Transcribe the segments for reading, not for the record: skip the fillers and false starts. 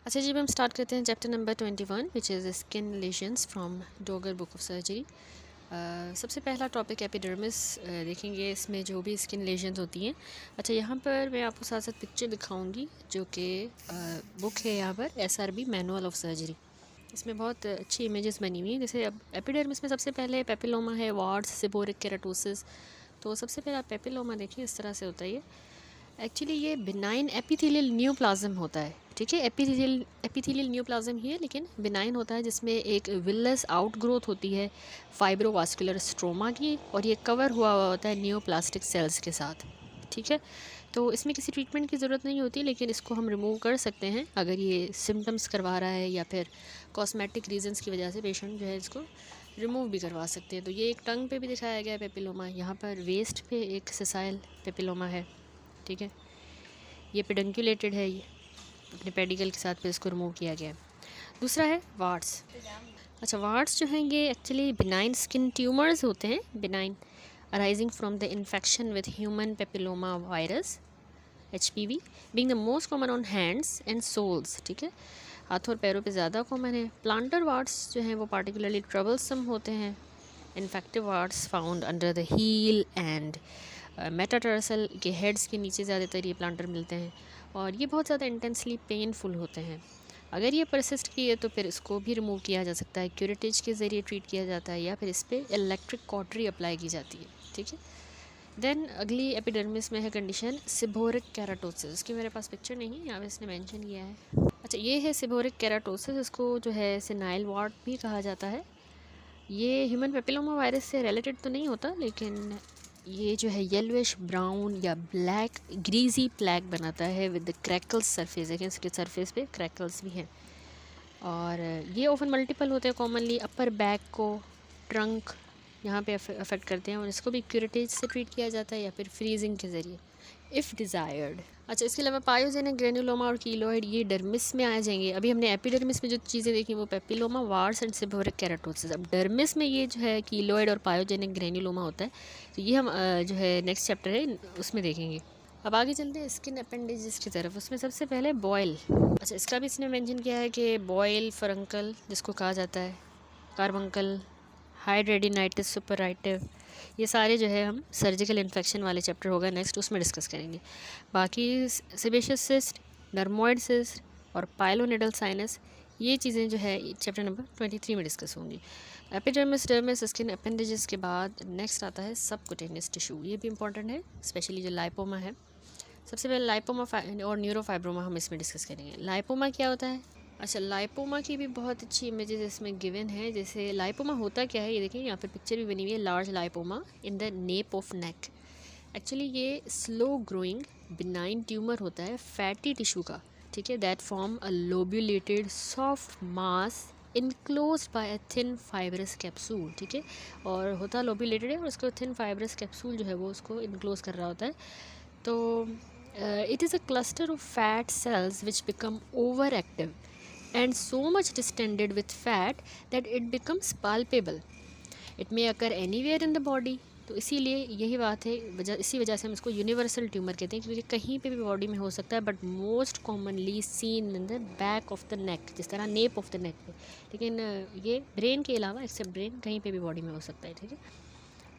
अच्छा जी, अब हम स्टार्ट करते हैं chapter number 21 which is skin lesions from Dogar book of surgery. सबसे पहला टॉपिक एपिडर्मिस देखेंगे, इसमें जो भी स्किन लेशंस होती हैं। अच्छा, यहाँ पर मैं आपको साथ साथ पिक्चर दिखाऊंगी जो कि बुक है यहाँ पर SRB मैनुअल ऑफ सर्जरी। इसमें बहुत अच्छी इमेजेस बनी हुई हैं। जैसे अब एपिडर्मिस में सबसे पहले पेपिलोमा है, वार्ड्स, सेबोरिक केराटोसिस। तो सबसे पहले आप पेपिलोमा देखिए, इस तरह से होता है ये। एक्चुअली ये बिनाइन एपिथेलियल न्यूप्लाज्म होता है, ठीक है। एपिथेलियल न्यूप्लाज्म ही है लेकिन बिनाइन होता है, जिसमें एक विलस आउट ग्रोथ होती है फाइब्रोवास्कुलर स्ट्रोमा की, और ये कवर हुआ हुआ होता है न्यूप्लास्टिक सेल्स के साथ, ठीक है। तो इसमें किसी ट्रीटमेंट की ज़रूरत नहीं होती, लेकिन इसको हम रिमूव कर सकते हैं अगर ये सिम्टम्स करवा रहा है या फिर कॉस्मेटिक रीजंस की वजह से पेशेंट जो है इसको रिमूव भी करवा सकते हैं। तो ये एक टंग पे भी दिखाया गया है पेपिलोमा, यहाँ पर वेस्ट पे एक सिसाइल पेपिलोमा है, ठीक है। ये पेडंकुलेटेड है, ये अपने पेडिकल के साथ फिर इसको रिमूव किया गया है। दूसरा है वार्ड्स। अच्छा, वार्ड्स जो हैं ये एक्चुअली बिनाइन स्किन ट्यूमर्स होते हैं, benign arising from the infection with human papilloma virus HPV being the most common on hands and soles, ठीक है। हाथों और पैरों पे ज़्यादा कॉमन है। प्लांटर वार्ड्स जो हैं वो पार्टिकुलरली ट्रबलसम होते हैं। Infective warts found under the heel and metatarsal के हेड्स के नीचे ज़्यादातर ये प्लांटर मिलते हैं, और ये बहुत ज़्यादा इंटेंसली पेनफुल होते हैं। अगर ये परसिस्ट किए तो फिर इसको भी रिमूव किया जा सकता है, क्यूरेटिज के ज़रिए ट्रीट किया जाता है, या फिर इस पर इलेक्ट्रिक कॉटरी अप्लाई की जाती है, ठीक है। देन अगली एपिडर्मिस में है कंडीशन सिबोरिक केराटोसिस। इसकी मेरे पास पिक्चर नहीं है, यहाँ पे इसने मेंशन किया है। अच्छा, ये है सिबोरिक केराटोसिस। इसको जो है सिनाइल वार्ड भी कहा जाता है। ये ह्यूमन पेपिलोमा वायरस से रिलेटेड तो नहीं होता, लेकिन ये जो है येलोइश ब्राउन या ब्लैक ग्रीजी प्लैक बनाता है विद द क्रैकल्स सरफेस। देखिए इसके सरफेस पे क्रैकल्स भी हैं, और ये ऑफन मल्टीपल होते हैं। कॉमनली अपर बैक को, ट्रंक यहाँ पे अफेक्ट करते हैं, और इसको भी क्यूरेटिज से ट्रीट किया जाता है या फिर फ्रीजिंग के ज़रिए इफ़ डिज़ायर्ड। अच्छा, इसके अलावा पायोजेनिक ग्रेनुलोमा और कीलोइड ये डर्मिस में आ जाएंगे। अभी हमने एपिडर्मिस में जो चीज़ें देखी वो papilloma, warts and seborrheic keratosis. अब डर्मिस में ये जो है कीलोइड और पायोजेनिक ग्रेनुलोमा होता है, तो ये हम जो है नेक्स्ट चैप्टर है उसमें देखेंगे। अब आगे चलते हैं स्किन अपेंडेजेस की तरफ। उसमें सबसे पहले बॉयल। अच्छा, इसका भी इसने मेंशन किया है कि बॉयल फरंकल जिसको कहा जाता है, कार्बंकल, हाइड्रेडिनाइटिस सुपराइटिव, ये सारे जो है हम सर्जिकल इन्फेक्शन वाले चैप्टर होगा नेक्स्ट, उसमें डिस्कस करेंगे। बाकी सेबेशियस सिस्ट, डर्मोइड सिस्ट और पाइलोनिडल साइनस, ये चीज़ें जो है चैप्टर नंबर 23 में डिस्कस होंगी। एपिडर्मिस, डर्मिस, स्किन अपेंडेजेस के बाद नेक्स्ट आता है सबकुटेनियस टिश्यू। ये भी इंपॉर्टेंट है, स्पेशली जो लाइपोमा है। सबसे पहले लाइपोमा और न्यूरोफाइब्रोमा हम इसमें डिस्कस करेंगे। लाइपोमा क्या होता है? अच्छा, लाइपोमा की भी बहुत अच्छी इमेजेस इसमें गिवन है। जैसे लाइपोमा होता क्या है, ये देखिए यहाँ पर पिक्चर भी बनी हुई है। Large lipoma in the nape of neck. Actually ये स्लो ग्रोइंग बिनाइन ट्यूमर होता है फैटी टिश्यू का, ठीक है। That form a lobulated soft mass enclose by a thin fibrous capsule, ठीक है। और होता लोब्यूलेटेड है, और उसको थिन फाइब्रस कैप्सूल जो है वो उसको इनक्लोज कर रहा होता है। तो it is a cluster of fat cells which become overactive and so much distended with fat that it becomes palpable. It may occur anywhere in the body. तो इसीलिए यही बात है, इसी वजह से हम इसको यूनिवर्सल ट्यूमर कहते हैं, क्योंकि कहीं पे भी बॉडी में हो सकता है, but most commonly seen in the back of the neck, जिस तरह नेप ऑफ द नेक पे। लेकिन ये ब्रेन के अलावा एक्सेप्ट ब्रेन कहीं पे भी बॉडी में हो सकता है, ठीक है।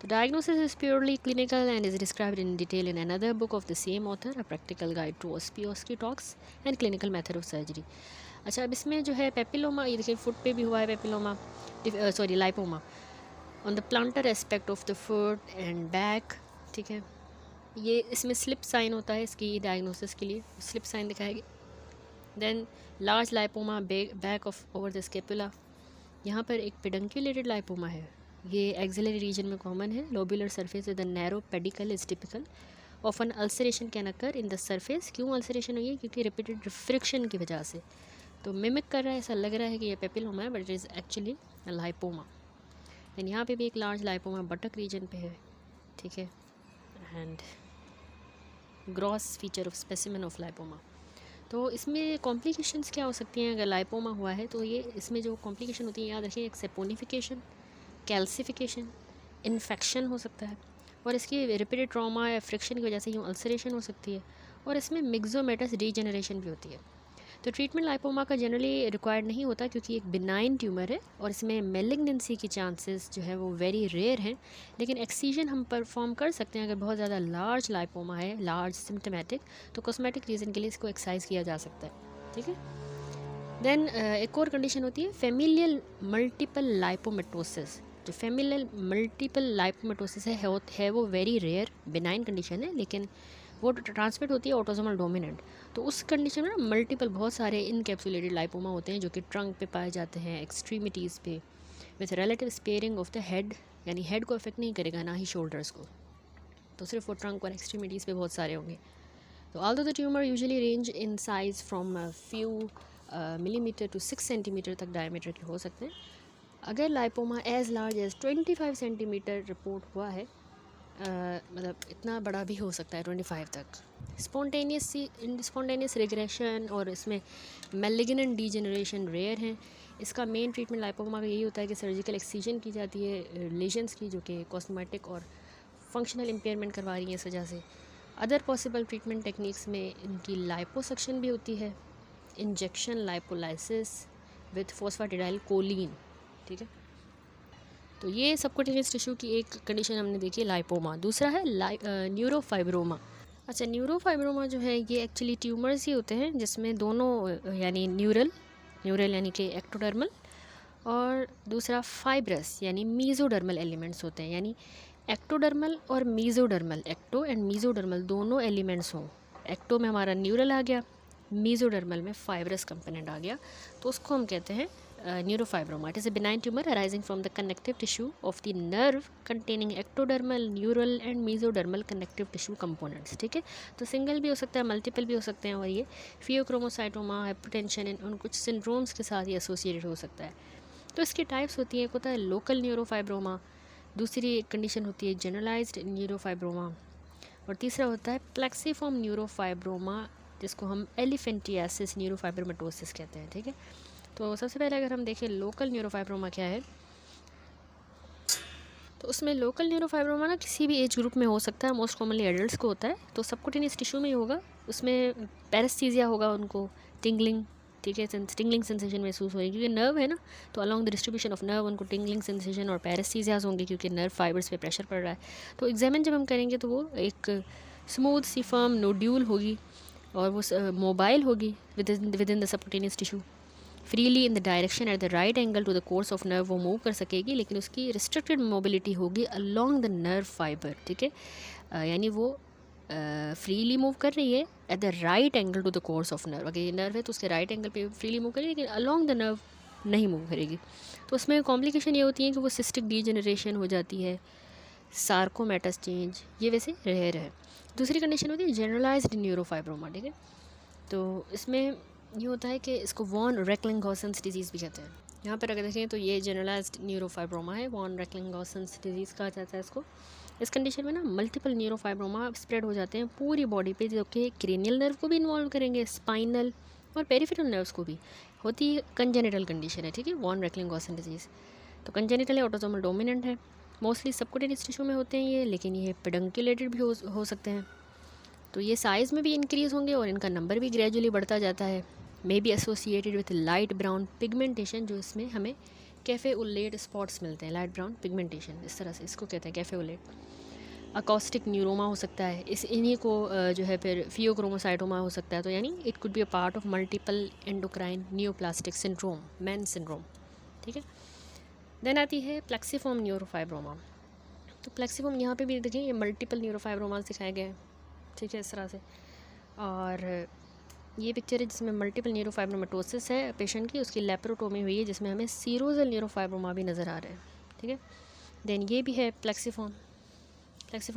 The diagnosis is purely clinical and is described in detail in another book of the same author, A Practical Guide to Osteoscopy Talks and Clinical Method of Surgery. अच्छा, अब इसमें जो है पेपिलोमा, ये देखिए फुट पे भी हुआ है papilloma, sorry lipoma on the planter aspect of the foot and back, ठीक है। ये इसमें स्लिप साइन होता है इसकी डायग्नोसिस के लिए, स्लिप साइन दिखाएगी। Then large lipoma back of over the scapula. यहाँ पर एक पेडंकुलेटेड लाइपोमा है, ये एक्सिलरी रीजन में कॉमन है। Lobular surface with a narrow pedicle is typical of an ulceration can occur in the surface. क्यों ulceration हुई है? क्योंकि रिपीटेड फ्रिक्शन की वजह से। तो मिमिक कर रहा है, ऐसा लग रहा है कि ये पेपिलोमा है, but it is actually lipoma. And यहाँ पे भी एक लार्ज लाइपोमा बटक रीजन पे है, ठीक है। And gross feature of specimen of lipoma. तो इसमें कॉम्प्लिकेशंस क्या हो सकती हैं अगर लाइपोमा हुआ है? तो ये इसमें जो कॉम्प्लिकेशन होती है, याद रखिए, एक सेपोनिफिकेशन, कैल्सिफिकेशन, इन्फेक्शन हो सकता है, और इसकी रिपीटेड ट्रॉमा या फ्रिक्शन की वजह से यूँ अल्सरेशन हो सकती है, और इसमें मिक्सोमेटस रीजनरेशन भी होती है। तो ट्रीटमेंट लाइपोमा का जनरली रिक्वायर्ड नहीं होता क्योंकि एक बिनाइन ट्यूमर है और इसमें मेलिग्नेंसी की चांसेस जो है वो वेरी रेयर हैं, लेकिन एक्सीजन हम परफॉर्म कर सकते हैं अगर बहुत ज़्यादा लार्ज लाइपोमा है, लार्ज सिम्टमेटिक, तो कॉस्मेटिक रीज़न के लिए इसको एक्सरसाइज किया जा सकता है, ठीक है। देन एक और कंडीशन होती है फेमिलियल मल्टीपल लाइपोमेटोसिस। जो फेमिलियल मल्टीपल लाइपोमेटोसिस है वो वेरी रेयर बिनाइन कंडीशन है, लेकिन वो ट्रांसमिट होती है ऑटोसोमल डोमिनेंट। तो उस कंडीशन में ना मल्टीपल बहुत सारे इनकैप्सुलेटेड लाइपोमा होते हैं जो कि ट्रंक पे पाए जाते हैं, एक्सट्रीमिटीज़ पे, with relative sparing of the head, यानी हेड को अफेक्ट नहीं करेगा ना ही शोल्डर्स को, तो सिर्फ वो ट्रंक और एक्सट्रीमिटीज़ पे बहुत सारे होंगे। तो although the tumour usually range in size from few millimetre to 6 centimetre तक डायमीटर के हो सकते हैं। अगर lipoma as large as 25 centimetre report हुआ है, मतलब इतना बड़ा भी हो सकता है 25 तक। स्पॉन्टेनियस रिग्रेशन और इसमें मेलिग्नेंट डीजेनरेशन रेयर हैं। इसका मेन ट्रीटमेंट लाइपोमा का यही होता है कि सर्जिकल एक्सीजन की जाती है लेजन्स की, जो कि कॉस्मेटिक और फंक्शनल इम्पेयरमेंट करवा रही हैं इस वजह से। अदर पॉसिबल ट्रीटमेंट टेक्निक्स में इनकी लाइपोसक्शन भी होती है, injection lipolysis with phosphatidyl choline, ठीक है। तो ये सबक्यूटेनियस टिश्यू की एक कंडीशन हमने देखी लाइपोमा। दूसरा है न्यूरोफाइब्रोमा। अच्छा, न्यूरोफाइब्रोमा जो है ये एक्चुअली ट्यूमर्स ही होते हैं जिसमें दोनों यानी न्यूरल यानी कि एक्टोडर्मल, और दूसरा फाइब्रस यानी मीज़ोडर्मल एलिमेंट्स होते हैं, यानी एक्टोडर्मल और मीज़ोडर्मल, एक्टो एंड मीज़ोडर्मल दोनों एलिमेंट्स हों। एक्टो में हमारा न्यूरल आ गया, मीज़ोडर्मल में फाइब्रस कंपोनेंट आ गया, तो उसको हम कहते हैं neurofibroma. It is a benign tumour arising from the connective tissue of the nerve containing ectodermal, neural and mesodermal connective tissue components, ठीक है। तो सिंगल भी हो सकता है, मल्टीपल भी हो सकते हैं, और ये फियोक्रोमोसाइटोमा, हाइपरटेंशन और कुछ सिंड्रोम्स के साथ ये एसोसिएटेड हो सकता है। तो इसकी टाइप्स होती हैं, एक होता है लोकल न्यूरोफाइब्रोमा, दूसरी कंडीशन होती है जनरलाइज्ड न्यूरोफाइब्रोमा, और तीसरा होता है प्लेक्सीफॉर्म न्यूरोफाइब्रोमा, जिसको हम एलिफेंटियासिस न्यूरोफाइब्रोमेटोसिस कहते हैं, ठीक है। तो सबसे पहले अगर हम देखें लोकल न्यूरोफाइब्रोमा क्या है, तो उसमें लोकल न्यूरोफाइब्रोमा ना किसी भी एज ग्रुप में हो सकता है, मोस्ट कॉमनली एडल्ट्स को होता है, तो सबक्यूटेनियस टिश्यू में ही होगा। उसमें पैरेस्थीसिया होगा, उनको टिंगलिंग, ठीक है, टिंगलिंग सेंसेशन महसूस होगी क्योंकि नर्व है ना, तो along the distribution of nerve उनको टिंगलिंग सेंसेशन और पैरेस्थीसियाज होंगे क्योंकि नर्व फाइबर्स पे प्रेशर पड़ रहा है। तो एग्जामिन जब हम करेंगे तो वो एक स्मूथ सी फर्म नोड्यूल होगी और वो मोबाइल होगी within the subcutaneous tissue, freely in the direction at the right angle to the course of nerve वो मूव कर सकेगी, लेकिन उसकी रिस्ट्रिक्टेड मोबिलिटी होगी अलॉन्ग द नर्व फाइबर, ठीक है। यानी वो फ्रीली मूव कर रही है at the right angle to the course of nerve. अगर ये नर्व है तो उसके राइट एंगल पे फ्रीली मूव करेगी, लेकिन अलॉन्ग द नर्व नहीं मूव करेगी। तो उसमें कॉम्प्लिकेशन ये होती है कि वो सिस्टिक डीजेनरेशन हो जाती है, सार्कोमेटस चेंज, ये वैसे रेयर है। दूसरी कंडीशन होती है जनरलाइज्ड न्यूरोफाइब्रोमा, ठीक है। तो इसमें ये होता है कि इसको वॉन रेक्लिंग-गॉसेंस डिजीज़ भी कहते हैं। यहाँ पर अगर देखें तो ये जनरलाइज्ड न्यूरोफाइब्रोमा है, वॉन रेक्लिंग-गॉसेंस डिजीज़ कहा जाता है इसको। इस कंडीशन में ना मल्टीपल न्यूरोफाइब्रोमा स्प्रेड हो जाते हैं पूरी बॉडी पे, जो कि क्रेनियल नर्व को भी इन्वॉल्व करेंगे, स्पाइनल और पेरिफेरल नर्व्स को भी। होती है कंजेनिटल कंडीशन है, ठीक है, वॉन रेक्लिंग-गॉसेंस डिजीज़। तो कंजेनिटल है, ऑटोसोमल डोमिनेंट है, मोस्टली सबक्यूटेनियस टिश्यू में होते हैं ये, लेकिन ये पेडंकुलेटेड भी हो सकते हैं। तो ये साइज़ में भी इंक्रीज़ होंगे और इनका नंबर भी ग्रेजुअली बढ़ता जाता है। May be associated with light brown pigmentation, जो इसमें हमें कैफे उलेट स्पॉट्स मिलते हैं, लाइट ब्राउन पिगमेंटेशन, इस तरह से इसको कहते हैं कैफे उलेट। अकॉस्टिक न्यूरोमा हो सकता है, इन्हीं को जो है फिर फियोक्रोमोसाइटोमा हो सकता है। तो यानी it could be a part of multiple endocrine neoplastic syndrome, man syndrome, ठीक है। देन आती है प्लेक्सीफॉर्म न्यूरोफाइब्रोमा। तो प्लेक्सीफॉर्म यहाँ पे भी देखें, ये मल्टीपल न्यूरोफाइब्रोमास दिखाए गए हैं, ठीक है, इस तरह से। और ये पिक्चर है जिसमें मल्टीपल न्यूरोफाइब्रोमेटोसिस है पेशेंट की, उसकी लेप्रोटोमी हुई है जिसमें हमें सीरोजल न्यूरोफाइब्रोमा भी नज़र आ रहा है, ठीक है। देन ये भी है plexiform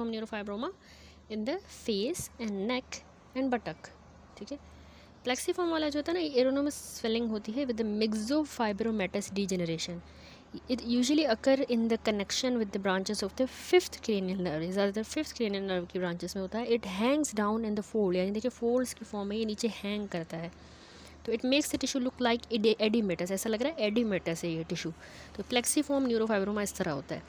neurofibroma in the face and neck and buttock, ठीक है। प्लेक्सीफॉर्म वाला जो होता है ना, एरोनोमस स्वेलिंग होती है with the myxofibromatous degeneration. It usually occur in the connection with the branches of the fifth cranial nerve, ज़्यादातर फिफ्थ cranial nerve की branches में होता है। It hangs down in the fold, यानी देखिए folds की फॉर्म में ये नीचे हैंग करता है। तो it makes the tissue look like edematous, ऐसा लग रहा है edematous है ये टिश्यू। तो प्लेक्सीफॉर्म न्यूरोफाइब्रोमा इस तरह होता है,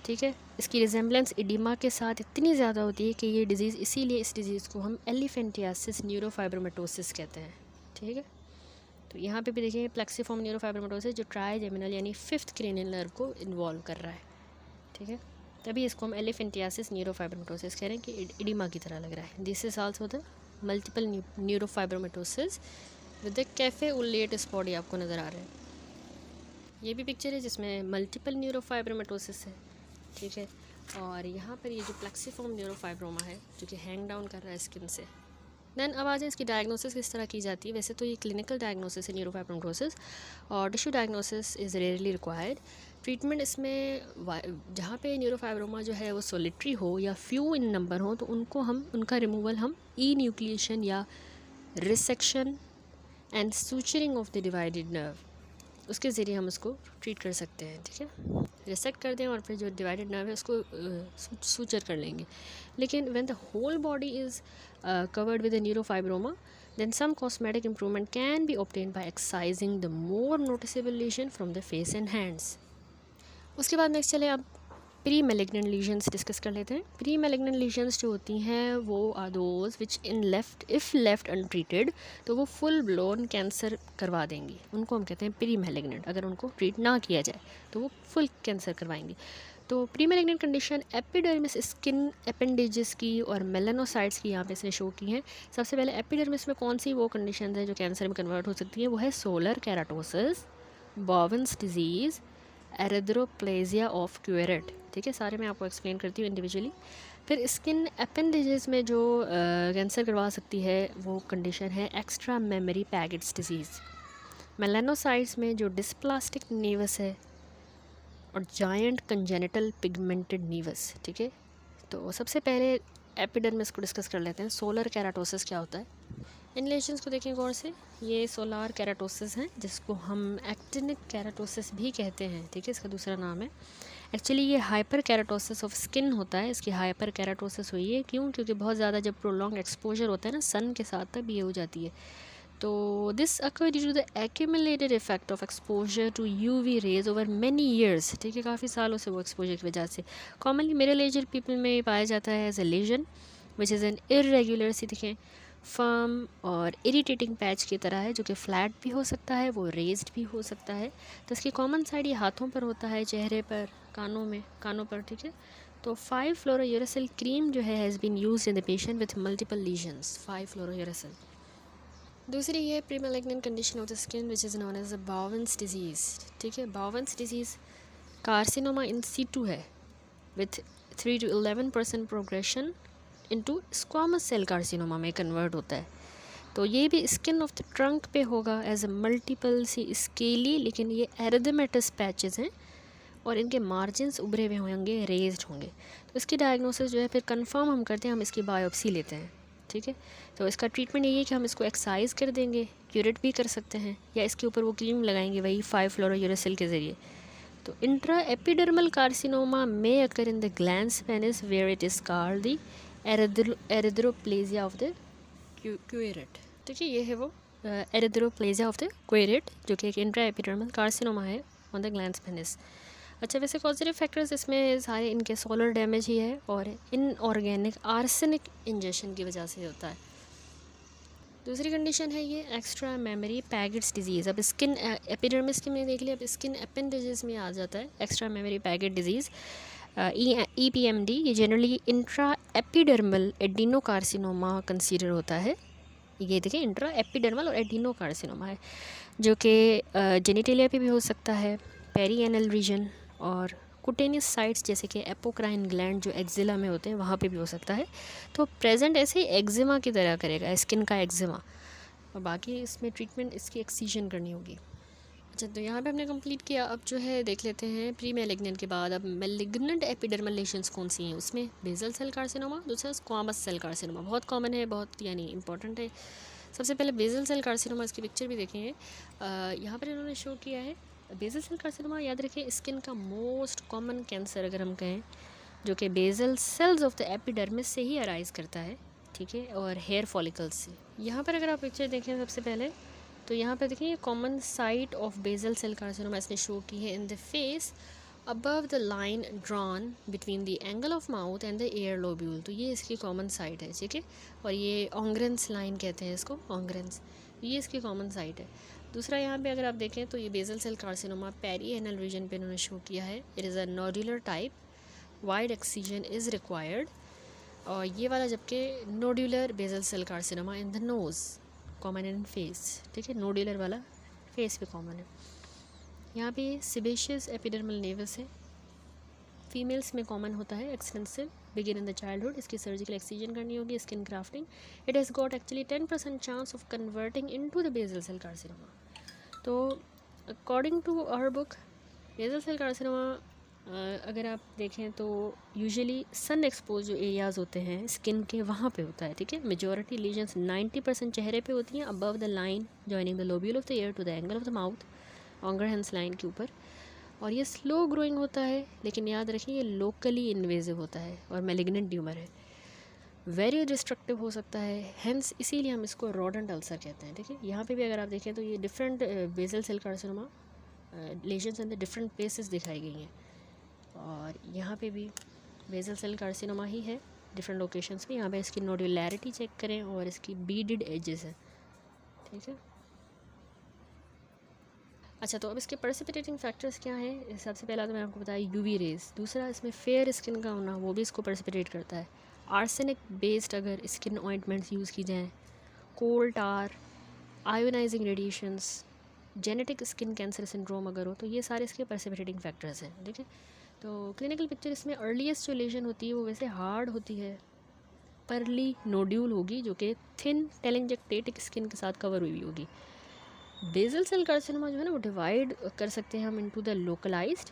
ठीक है। इसकी रिजेम्बलेंस इडिमा के साथ इतनी ज़्यादा होती है कि ये डिज़ीज़, इसीलिए इस डिज़ीज़ को हम एलिफेंटियासिस न्यूरोफाइब्रोमेटोसिस कहते हैं, ठीक है। तो यहाँ पे भी देखिए प्लेक्सिफॉर्म न्यूरोफाइब्रोमाटोसिस जो ट्राइजेमिनल यानी 5th क्रेनियल नर्व को इन्वॉल्व कर रहा है, ठीक है। तभी इसको हम एलिफेंटियासिस न्यूरोफाइब्रोमाटोसिस कह रहे हैं कि इडिमा की तरह लग रहा है। This is also the multiple neurofibromatosis with the cafe au lait spots आपको नज़र आ रहा है। ये भी पिक्चर है जिसमें मल्टीपल न्यूरोफाइब्रोमाटोसिस है, ठीक है। और यहाँ पर ये जो प्लेक्सिफॉर्म न्यूरोफाइब्रोमा है जो कि हैंग डाउन कर रहा है स्किन से। देन अब आ जाए इसकी डायग्नोसिस किस तरह की जाती है। वैसे तो ये क्लिनिकल डायग्नोसिस है न्यूरोफाइब्रोमाटोसिस और tissue diagnosis is rarely required. Treatment इसमें जहाँ पे न्यूरोफाइब्रोमा जो है वो सोलिटरी हो या फ्यू इन नंबर हो तो उनका रिमूवल हम ई न्यूक्लिएशन या resection and suturing of the divided nerve उसके ज़रिए हम उसको ट्रीट कर सकते हैं, ठीक है। रिसेक्ट कर दें और फिर जो डिवाइडेड नर्व है उसको सूचर कर लेंगे। लेकिन when the whole body is covered with a neurofibroma, then some cosmetic improvement can be obtained by excising the more noticeable lesion from the face and hands. उसके बाद नेक्स्ट चले अब pre malignant lesions discuss कर लेते हैं। Pre malignant lesions जो होती हैं वो are those which if left untreated तो वो फुल ब्लोन कैंसर करवा देंगी। उनको हम कहते हैं प्री मेलिग्नेंट। अगर उनको ट्रीट ना किया जाए तो वो फुल कैंसर करवाएंगी। तो pre malignant condition epidermis skin appendages की और मेलानोसाइट्स की यहाँ पे इसने शो की हैं। सबसे पहले एपिडर्मिस में कौन सी वो कंडीशन है जो कैंसर में कन्वर्ट हो सकती है, वो है solar keratosis, Bowen's disease, erythroplasia of Queyrat, ठीक है। सारे मैं आपको एक्सप्लेन करती हूँ इंडिविजुअली। फिर स्किन अपेंडेजेस में जो कैंसर करवा सकती है वो कंडीशन है extra memory packets disease. Melanocytes में जो डिस्प्लास्टिक नीवस है और जायंट कंजेनिटल पिगमेंटेड नीवस, ठीक है। तो सबसे पहले एपिडर्मिस को डिस्कस कर लेते हैं। सोलर केराटोसिस क्या होता है, इन लेशंस को देखें गौर से। ये सोलर केराटोसिस हैं जिसको हम एक्टिनिक केराटोसिस भी कहते हैं, ठीक है। इसका दूसरा नाम है। एक्चुअली ये हाइपर केराटोसिस ऑफ स्किन होता है। इसकी हाइपर केराटोसिस हुई है क्यों, क्योंकि बहुत ज़्यादा जब प्रोलॉन्ग एक्सपोजर होता है ना सन के साथ तब ये हो जाती है। तो this occur due to the accumulated effect of exposure to UV rays over many years, ठीक है। काफ़ी सालों से वो एक्सपोजर की वजह से कॉमनली मिडिल एजड पीपल में पाया जाता है as a lesion which is an irregular सी दिखें फर्म और इरिटेटिंग पैच की तरह है जो कि फ्लैट भी हो सकता है, वो रेज्ड भी हो सकता है। तो इसकी कॉमन साइड ये हाथों पर होता है, चेहरे पर, कानों पर, ठीक है। तो 5-fluorouracil क्रीम जो है has been used in the patient with multiple lesions. 5-fluorouracil। दूसरी ये pre malignant condition of the skin which is known as a Bowen's disease, ठीक है। Bowen's disease carcinoma in situ है with 3 to 11% progression into squamous cell carcinoma में convert होता है। तो ये भी स्किन ऑफ द ट्रंक पे होगा as a multiple sea scaly, लेकिन ये एरिथेमेटस पैचेस हैं और इनके मार्जिन्स उभरे हुए होंगे, रेज्ड होंगे। तो इसकी डायग्नोसिस जो है फिर कंफर्म हम करते हैं, हम इसकी बायोप्सी लेते हैं, ठीक है। तो इसका ट्रीटमेंट यही है कि हम इसको एक्साइज कर देंगे, क्यूरेट भी कर सकते हैं, या इसके ऊपर वो क्रीम लगाएंगे वही 5-fluorouracil के ज़रिए। तो इंट्रा एपिडर्मल कार्सिनोमा में occur in the glans penis where it is called the erythroplasia of the Queyrat, ठीक है। ये है वो एरिथ्रोप्लेजिया ऑफ द क्यूरेट जो कि एक इंट्रा एपिडर्मल कार्सिनोमा है ऑन द ग्लैंस पेनिस। अच्छा, वैसे पॉजिटिव फैक्टर्स इसमें सारे इनके सोलर डैमेज ही है और इनऑर्गेनिक आर्सेनिक इंजेक्शन की वजह से होता है। दूसरी कंडीशन है ये एक्स्ट्रा मेमोरी पैकेट्स डिजीज़। अब स्किन एपिडर्मिस की में देख लिया, अब स्किन अपेंडेजेस में आ जाता है extra memory packet disease EPMD। ये generally intra epidermal adenocarcinoma consider होता है। ये देखिए इंट्रा एपिडर्मल और एडिनोकार्सिनोमा है जो कि जेनिटेलिया पे भी हो सकता है, पेरीएनल रीजन और कुटेनियस साइट्स जैसे कि एपोक्राइन ग्लैंड जो एक्जिला में होते हैं वहाँ पे भी हो सकता है। तो प्रेजेंट ऐसे ही एक्जिमा की तरह करेगा, स्किन का एक्जिमा, और बाकी इसमें ट्रीटमेंट इसकी एक्सीजन करनी होगी। अच्छा, तो यहाँ पे हमने कंप्लीट किया। अब जो है देख लेते हैं प्री मेलिग्नेंट के बाद अब मेलिग्नेंट एपिडर्मल लेशंस कौन सी हैं। उसमें बेसल सेल कार्सिनोमा, दूसरा स्क्वामस सेल कार्सिनोमा। बहुत कॉमन है, बहुत यानी इंपॉर्टेंट है। सबसे पहले बेसल सेल कार्सिनोमा, इसकी पिक्चर भी देखेंगे। यहाँ पर इन्होंने शो किया है बेसल सेल कार्सिनोमा। याद रखें स्किन का मोस्ट कॉमन कैंसर अगर हम कहें जो कि basal cells of the epidermis से ही अराइज करता है, ठीक है, और हेयर फॉलिकल्स से। यहाँ पर अगर आप पिक्चर देखें सबसे पहले तो यहाँ पर देखिए common site of basal cell carcinoma इसने शो की है in the face above the line drawn between the angle of mouth and the ear lobule. तो ये इसकी कॉमन साइट है, ठीक है। और ये ऑंग्रेंस लाइन कहते हैं इसको, ऑंग्रेंस, ये इसकी कॉमन साइट है। दूसरा यहाँ पे अगर आप देखें तो ये basal cell carcinoma peri anal region पे इन्होंने शो किया है। It is a nodular type, wide excision is required. और ये वाला जबकि nodular basal cell carcinoma in the nose, common in face, ठीक है, नोडुलर वाला फेस पे कॉमन है। यहाँ पे सिबेशियस एपिडर्मल नेवस है, फीमेल्स में कॉमन होता है, extensive, begin in the childhood. इसकी सर्जिकल एक्सीजन करनी होगी, skin grafting. It has got actually 10% chance of converting into the basal cell carcinoma. तो according to our book basal cell carcinoma अगर आप देखें तो यूजुअली सन एक्सपोज जो areas होते हैं स्किन के वहाँ पे होता है, ठीक है। मेजॉरिटी लीजन्स 90% चेहरे पे होती हैं, above the line joining the lobule of the ear to the angle of the mouth, ऑंगरहैंस लाइन के ऊपर। और ये स्लो ग्रोइंग होता है, लेकिन याद रखिए ये लोकली इन्वेजिव होता है और मैलिग्नेंट ट्यूमर है, वेरी डिस्ट्रक्टिव हो सकता है, हेंस इसीलिए हम इसको रोडेंट अल्सर कहते हैं, ठीक है। यहाँ पे भी अगर आप देखें तो ये different basal cell carcinoma lesions in the different places दिखाई गई हैं। और यहाँ पे भी बेसल सेल कार्सिनोमा ही है डिफरेंट लोकेशंस पे। यहाँ पे इसकी नोडुलैरिटी चेक करें और इसकी बीडेड एजेस हैं, ठीक है। अच्छा, तो अब इसके प्रेसिपिटेटिंग फैक्टर्स क्या हैं? सबसे पहला तो मैंने आपको बताया यूवी रेज। दूसरा इसमें फेयर स्किन का होना, वो भी इसको प्रेसिपिटेट करता है। आर्सेनिक बेस्ड अगर स्किन ऑइंटमेंट्स यूज़ की जाएँ, coal tar, ionising radiations, genetic skin cancer syndrome अगर हो, तो ये सारे इसके प्रेसिपिटेटिंग फैक्टर्स हैं, ठीक है। तो क्लिनिकल पिक्चर इसमें अर्लीस्ट जो लेजन होती है वो वैसे हार्ड होती है, परली नोड्यूल होगी जो कि थिन टेलेंजेक्टेटिक स्किन के साथ कवर हुई होगी। बेसल सेल कार्सिनोमा जो है ना वो डिवाइड कर सकते हैं हम इनटू द लोकलाइज्ड,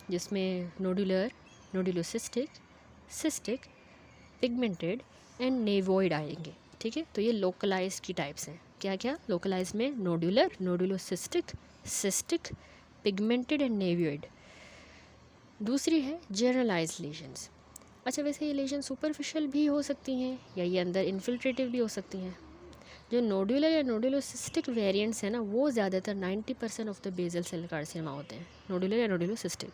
जिसमें नोडुलर, नोडुलोसिस्टिक, सिस्टिक, पिगमेंटेड एंड नेवोइड आएंगे, ठीक है। तो ये लोकलाइज्ड की टाइप्स हैं। क्या क्या? लोकलाइज्ड में नोडुलर, नोडुलोसिस्टिक, सिस्टिक, पिगमेंटेड एंड नेवोइड। दूसरी है जनरलाइज्ड लेजन्स। अच्छा, वैसे ये लेजन सुपरफिशियल भी हो सकती हैं या ये अंदर इन्फिल्ट्रेटिव भी हो सकती हैं। जो नोडुलर या नोडुलोसिस्टिक वेरिएंट्स हैं ना वो ज़्यादातर 90% of the basal cell carcinoma होते हैं, नोडुलर या नोडुलोसिस्टिक।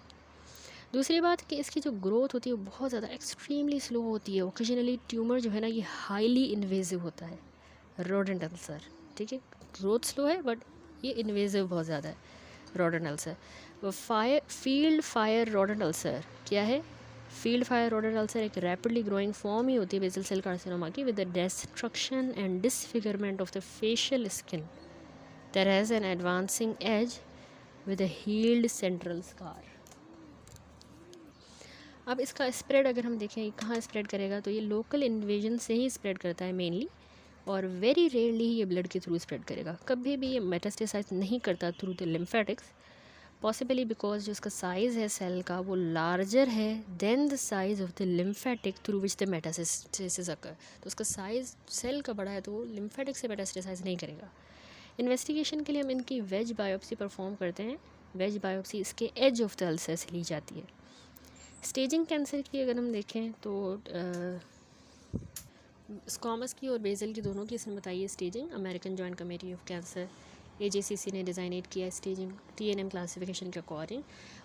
दूसरी बात कि इसकी जो ग्रोथ होती है वो बहुत ज़्यादा एक्सट्रीमली स्लो होती है। ओकेजनली ट्यूमर जो है ना ये हाईली इन्वेजिव होता है, रोडेंट अल्सर, ठीक है। ग्रोथ स्लो है बट ये इन्वेजिव बहुत ज़्यादा है, rodent ulcer. Field fire rodent ulcer क्या है? फील्ड फायर रोडेंट अल्सर एक रैपिडली ग्रोइंग फॉर्म ही होती है बेसल सेल कार्सिनोमा की, with the destruction and disfigurement of the facial skin that has an advancing edge with a healed central scar. अब इसका spread अगर हम देखें कहाँ स्प्रेड करेगा, तो ये लोकल इन्वेजन से ही स्प्रेड करता है मेनली, और वेरी रेयरली ही ये ब्लड के थ्रू स्प्रेड करेगा। कभी भी ये मेटास्टेसाइज नहीं करता through the lymphatics, possibly because जो इसका साइज़ है सेल का वो लार्जर है than the size of the lymphatic through which the metastasis occur. तो उसका साइज़ सेल का बड़ा है तो वो लिम्फेटिक से मेटास्टेसाइज नहीं करेगा। इन्वेस्टिगेशन के लिए हम इनकी वेज बायोप्सी परफॉर्म करते हैं। वेज बायोप्सी इसके एज ऑफ द अल्सर से ली जाती है। स्टेजिंग कैंसर की अगर हम देखें तो स्क्वामस की और बेसल की दोनों की इसने बताई है staging. American joint committee of cancer AJCC ने डिज़ाइनेट किया है स्टेजिंग TNM क्लासिफिकेशन के according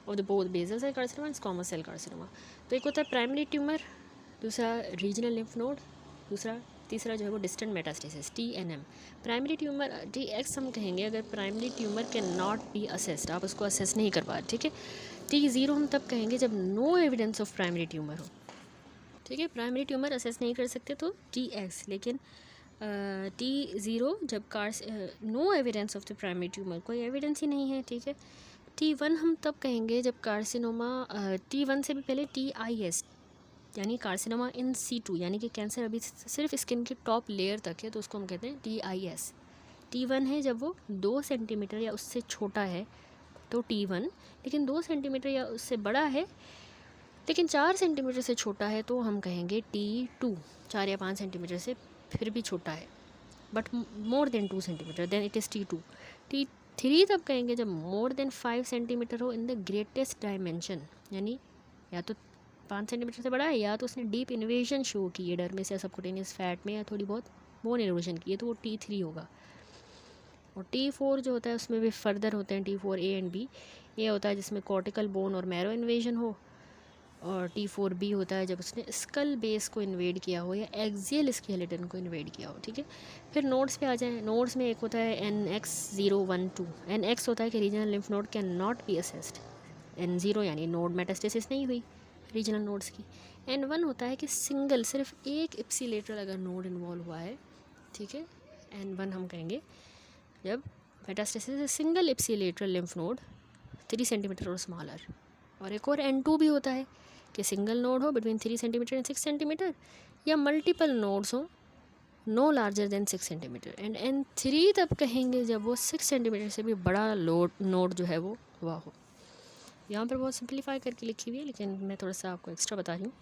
of the both basal cell carcinoma and squamous cell carcinoma. तो एक होता है प्राइमरी ट्यूमर, दूसरा रीजनल लिम्फ नोड, तीसरा जो है वो distant metastasis TNM। Primary tumour TX हम कहेंगे अगर primary tumour can not be assessed, आप उसको असेस नहीं कर पा रहे, ठीक है। T0 हम तब कहेंगे जब no evidence of primary tumour हो, ठीक है। प्राइमरी ट्यूमर असेस नहीं कर सकते तो TX, लेकिन T0 जब no evidence of the primary tumour, कोई एविडेंस ही नहीं है, ठीक है। T1 हम तब कहेंगे जब कार्सिनोमा, T1 से भी पहले TIS यानी कार्सिनोमा इन situ, यानी कि कैंसर अभी सिर्फ स्किन के टॉप लेयर तक है तो उसको हम कहते हैं TIS। T1 है जब वो 2 सेंटीमीटर या उससे छोटा है तो T1, लेकिन 2 सेंटीमीटर या उससे बड़ा है लेकिन 4 सेंटीमीटर से छोटा है तो हम कहेंगे T2। 4 या 5 सेंटीमीटर से फिर भी छोटा है but more than 2 centimetre then it is T2। T3 तब कहेंगे जब मोर देन 5 सेंटीमीटर हो इन द ग्रेटेस्ट डायमेंशन, यानी या तो 5 सेंटीमीटर से बड़ा है या तो उसने डीप इन्वेजन शो की है डर्मिस या सबक्यूटेनियस फैट में या थोड़ी बहुत बोन इरोजन की है तो वो T3 होगा। और T4 जो होता है उसमें भी फर्दर होते हैं T4A एंड B। ये होता है जिसमें कॉर्टिकल बोन और मैरो इन्वेजन हो, और T4B होता है जब उसने स्कल बेस को इन्वेड किया हो या एक्सियल स्केलेटन को इन्वेड किया हो, ठीक है। फिर नोड्स पे आ जाएं। नोड्स में एक होता है NX012। NX होता है कि regional lymph node can not be assessed. N0 यानी नोड मेटास्टेसिस नहीं हुई रीजनल नोड्स की। N1 होता है कि सिंगल सिर्फ एक इप्सिलेटरल अगर नोड इन्वॉल्व हुआ है, ठीक है। N1 हम कहेंगे जब metastasis single ipsilateral lymph node 3 centimetre और स्मॉलर। और एक और N2 भी होता है कि सिंगल नोड हो बिटवीन 3 सेंटीमीटर एंड 6 सेंटीमीटर, या मल्टीपल नोड्स हो no larger than 6 centimetre. And N3 तब कहेंगे जब वो 6 सेंटीमीटर से भी बड़ा नोड जो है वो हुआ हो। यहाँ पर बहुत सिंप्लीफाई करके लिखी हुई है, लेकिन मैं थोड़ा सा आपको एक्स्ट्रा बता रही हूँ।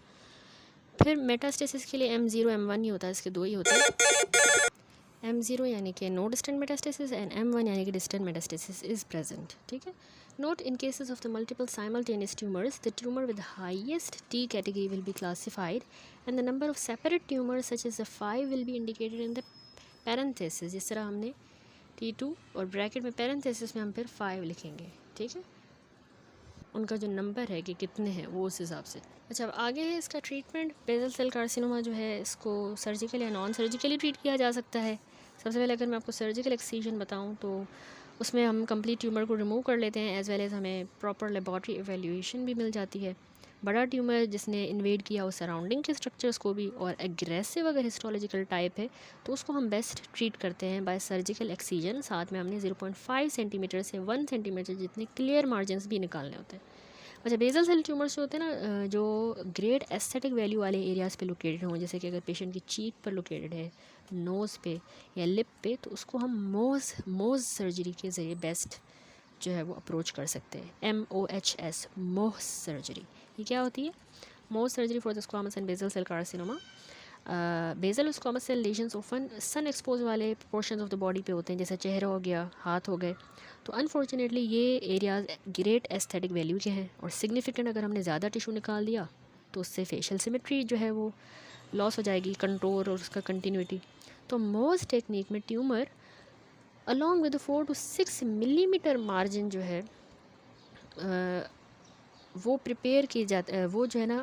फिर मेटास्टेसिस के लिए M0 M1 ही होता है, इसके दो ही होते हैं। M0 यानी कि no distant metastasis and M1 यानी कि डिस्टेंट मेटास्टेसिस इज़ प्रेजेंट, ठीक है। Note in cases of the multiple simultaneous tumors, the tumor with the highest T category will be classified and the number of separate tumors such as the 5 will be indicated in the parenthesis। जिस तरह हमने T2 और bracket में parenthesis में हम फिर 5 लिखेंगे, ठीक है। उनका जो नंबर है कि कितने हैं वो उस हिसाब से। अच्छा, अब आगे है इसका ट्रीटमेंट। बेसल सेल कार्सिनोमा जो है इसको सर्जिकल या नॉन सर्जिकली ट्रीट किया जा सकता है। सबसे पहले अगर मैं आपको सर्जिकल एक्सीजन बताऊं तो उसमें हम कंप्लीट ट्यूमर को रिमूव कर लेते हैं, एज वेल एज हमें प्रॉपर लेबॉरेटरी एवेल्यूएशन भी मिल जाती है। बड़ा ट्यूमर जिसने इन्वेड किया हो सराउंडिंग के स्ट्रक्चर्स को भी और एग्रेसिव अगर हिस्टोलॉजिकल टाइप है तो उसको हम बेस्ट ट्रीट करते हैं बाय सर्जिकल एक्सीजन। साथ में हमने 0.5 सेंटीमीटर से 1 सेंटीमीटर जितने क्लियर मार्जिनस भी निकालने होते हैं। अच्छा, बेसल सेल ट्यूमर्स जो होते हैं ना, जो ग्रेट एस्थेटिक वैल्यू वाले एरियाज़ पे लोकेटेड हों, जैसे कि अगर पेशेंट की चीक पर लोकेटेड है, नोज़ पे या लिप पे, तो उसको हम मोज़ सर्जरी के ज़रिए बेस्ट जो है वो अप्रोच कर सकते हैं। MOHS मोह सर्जरी। ये क्या होती है? Mohs surgery for the squamous and basal cell carcinoma. Basal squamous cell lesions often sun exposed वाले पोर्शन ऑफ द बॉडी पे होते हैं, जैसे चेहरा हो गया, हाथ हो गए। तो अनफॉर्चुनेटली ये एरियाज़ ग्रेट एस्थेटिक वैल्यू के हैं और सिग्निफिकेंट अगर हमने ज़्यादा टिशू निकाल दिया तो उससे फेशियल सिमेट्री जो है वो लॉस हो जाएगी, कंटूर और उसका कंटिन्यूटी। तो मोज टेक्निक में tumour along with 4 to 6 millimetre margin जो है वो प्रिपेयर की जाता है, वो जो है ना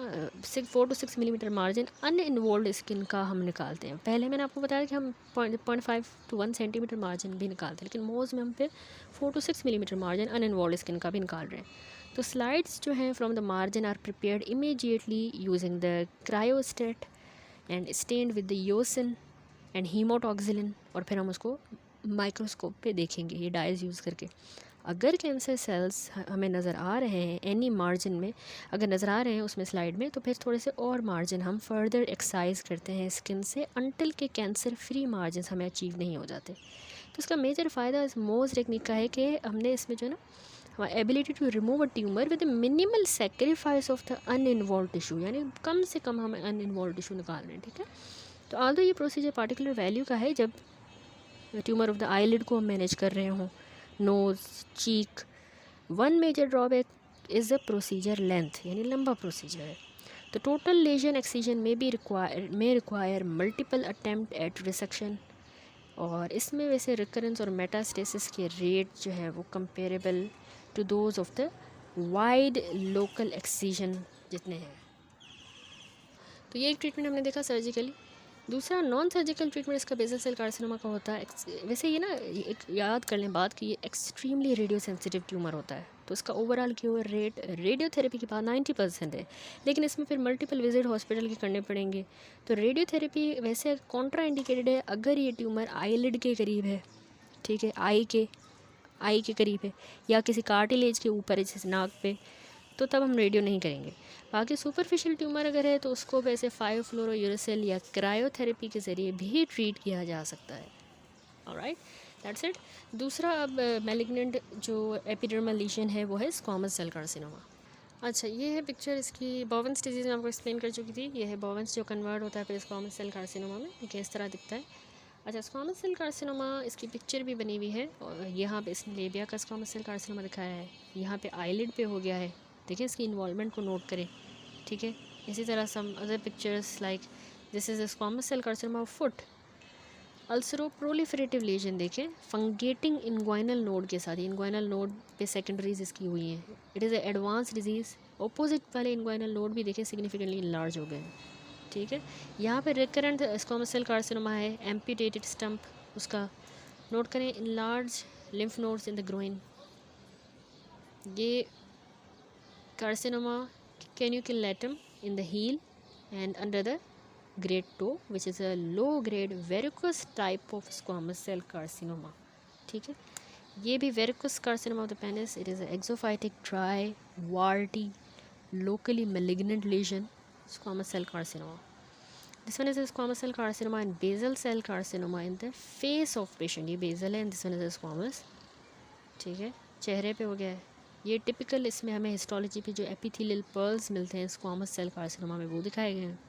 4 to 6 millimetre margin uninvolved skin का हम निकालते हैं। पहले मैंने आपको बताया कि हम 0.5 to 1 सेंटीमीटर मार्जिन भी निकालते हैं, लेकिन मोज में हम फिर 4 to 6 millimetre margin uninvolved skin का भी निकाल रहे हैं। तो स्लाइड्स जो हैं from the margin are prepared immediately using the cryostat and stained with the eosin and haematoxylin, और फिर हम उसको माइक्रोस्कोप पे देखेंगे ये डाइज यूज़ करके। अगर कैंसर सेल्स हमें नज़र आ रहे हैं एनी मार्जिन में, अगर नज़र आ रहे हैं उसमें स्लाइड में, तो फिर थोड़े से और मार्जिन हम फर्दर एक्साइज करते हैं स्किन से अनटिल के कैंसर फ्री मार्जिन हमें अचीव नहीं हो जाते। तो इसका मेजर फ़ायदा इस मोज टेक्निक का है कि हमने इसमें जो है ना हमारी ability to remove a tumour with minimal sacrifice of the uninvolved tissue, यानी कम से कम हमें अनइन्वॉल्व टिशू निकाल रहे हैं, ठीक है। तो आल्दो ये प्रोसीजर पार्टिकुलर वैल्यू का है जब ट्यूमर ऑफ द आईलिड को हम मैनेज कर रहे हों, nose, cheek. One major drawback is the procedure length, यानी लंबा प्रोसीजर है। तो टोटल लेजन एक्सीजन में भी require multiple attempt at resection, और इसमें वैसे रिकरेंस और मेटास्टेसिस के रेट जो है वो comparable to those of the wide local excision जितने हैं। तो ये एक ट्रीटमेंट हमने देखा सर्जिकली। दूसरा नॉन सर्जिकल ट्रीटमेंट इसका बेसल सेल कार्सिनोमा का होता है। वैसे ये ना एक याद कर लें बात कि ये एक्सट्रीमली रेडियो सेंसिटिव ट्यूमर होता है, तो इसका ओवरऑल क्योर रेट रेडियोथेरेपी के बाद 90% है, लेकिन इसमें फिर मल्टीपल विजिट हॉस्पिटल के करने पड़ेंगे। तो रेडियोथेरेपी वैसे कॉन्ट्रा इंडिकेटेड है अगर ये ट्यूमर आईलिड के करीब है, ठीक है, आई के करीब है या किसी कार्टिलेज के ऊपर है जैसे नाक पे, तो तब हम रेडियो नहीं करेंगे। बाकी सुपरफिशियल ट्यूमर अगर है तो उसको वैसे 5-फ्लोरोयूरेसिल या क्रायोथेरेपी के ज़रिए भी ट्रीट किया जा सकता है। Alright, that's it. दूसरा अब मैलिग्नेंट जो एपिडर्मल लीशन है वो है स्क्वामस सेल कार्सिनोमा। अच्छा, ये है पिक्चर इसकी बोवेंस डिजीज़ में आपको एक्सप्लेन कर चुकी थी। ये है बोवेंस जो कन्वर्ट होता है फिर स्क्वामस सेल कार्सिनोमा में, ये इस तरह दिखता है। अच्छा, स्क्वामस सेल कार्सिनोमा इसकी पिक्चर भी बनी हुई है, और यहाँ पे इसने लेबिया का स्क्वामस सेल कार्सिनोमा दिखाया है, यहाँ पे आईलिड पे हो गया है। देखिए इसकी इन्वॉल्वमेंट को नोट करें, ठीक है। इसी तरह some other pictures like this is squamous cell carcinoma of foot. Ulcero proliferative lesion देखें फंगेटिंग इनग्वाइनल नोड के साथ, इनग्वाइनल नोड पे सेकेंडरीज इसकी हुई हैं। It is advance disease opposite वाले इनग्वाइनल नोड भी देखें सिग्निफिकेंटली इनलार्ज हो गए हैं, ठीक है। यहाँ पे रिकरेंट स्क्वामस सेल कार्सिनोमा है, एम्पिटेटेड स्टम्प, उसका नोट करें, enlarge lymph nodes in the groin. ये carcinoma कैन्यूकुलेटम in the heel and under the great toe, which is a low grade verrucous type of squamous cell carcinoma, ठीक है। ये भी verrucous carcinoma of the penis, it is an exophytic dry warty locally malignant lesion squamous cell carcinoma. This one is a squamous cell carcinoma and basal cell carcinoma in the face of patient, ये basal है and this one is a squamous, ठीक है। चेहरे पे हो गया है ये टिपिकल, इसमें हमें हिस्टोलॉजी पे जो एपिथेलियल पर्ल्स मिलते हैं स्क्वामस सेल कार्सिनोमा में वो दिखाए गए हैं।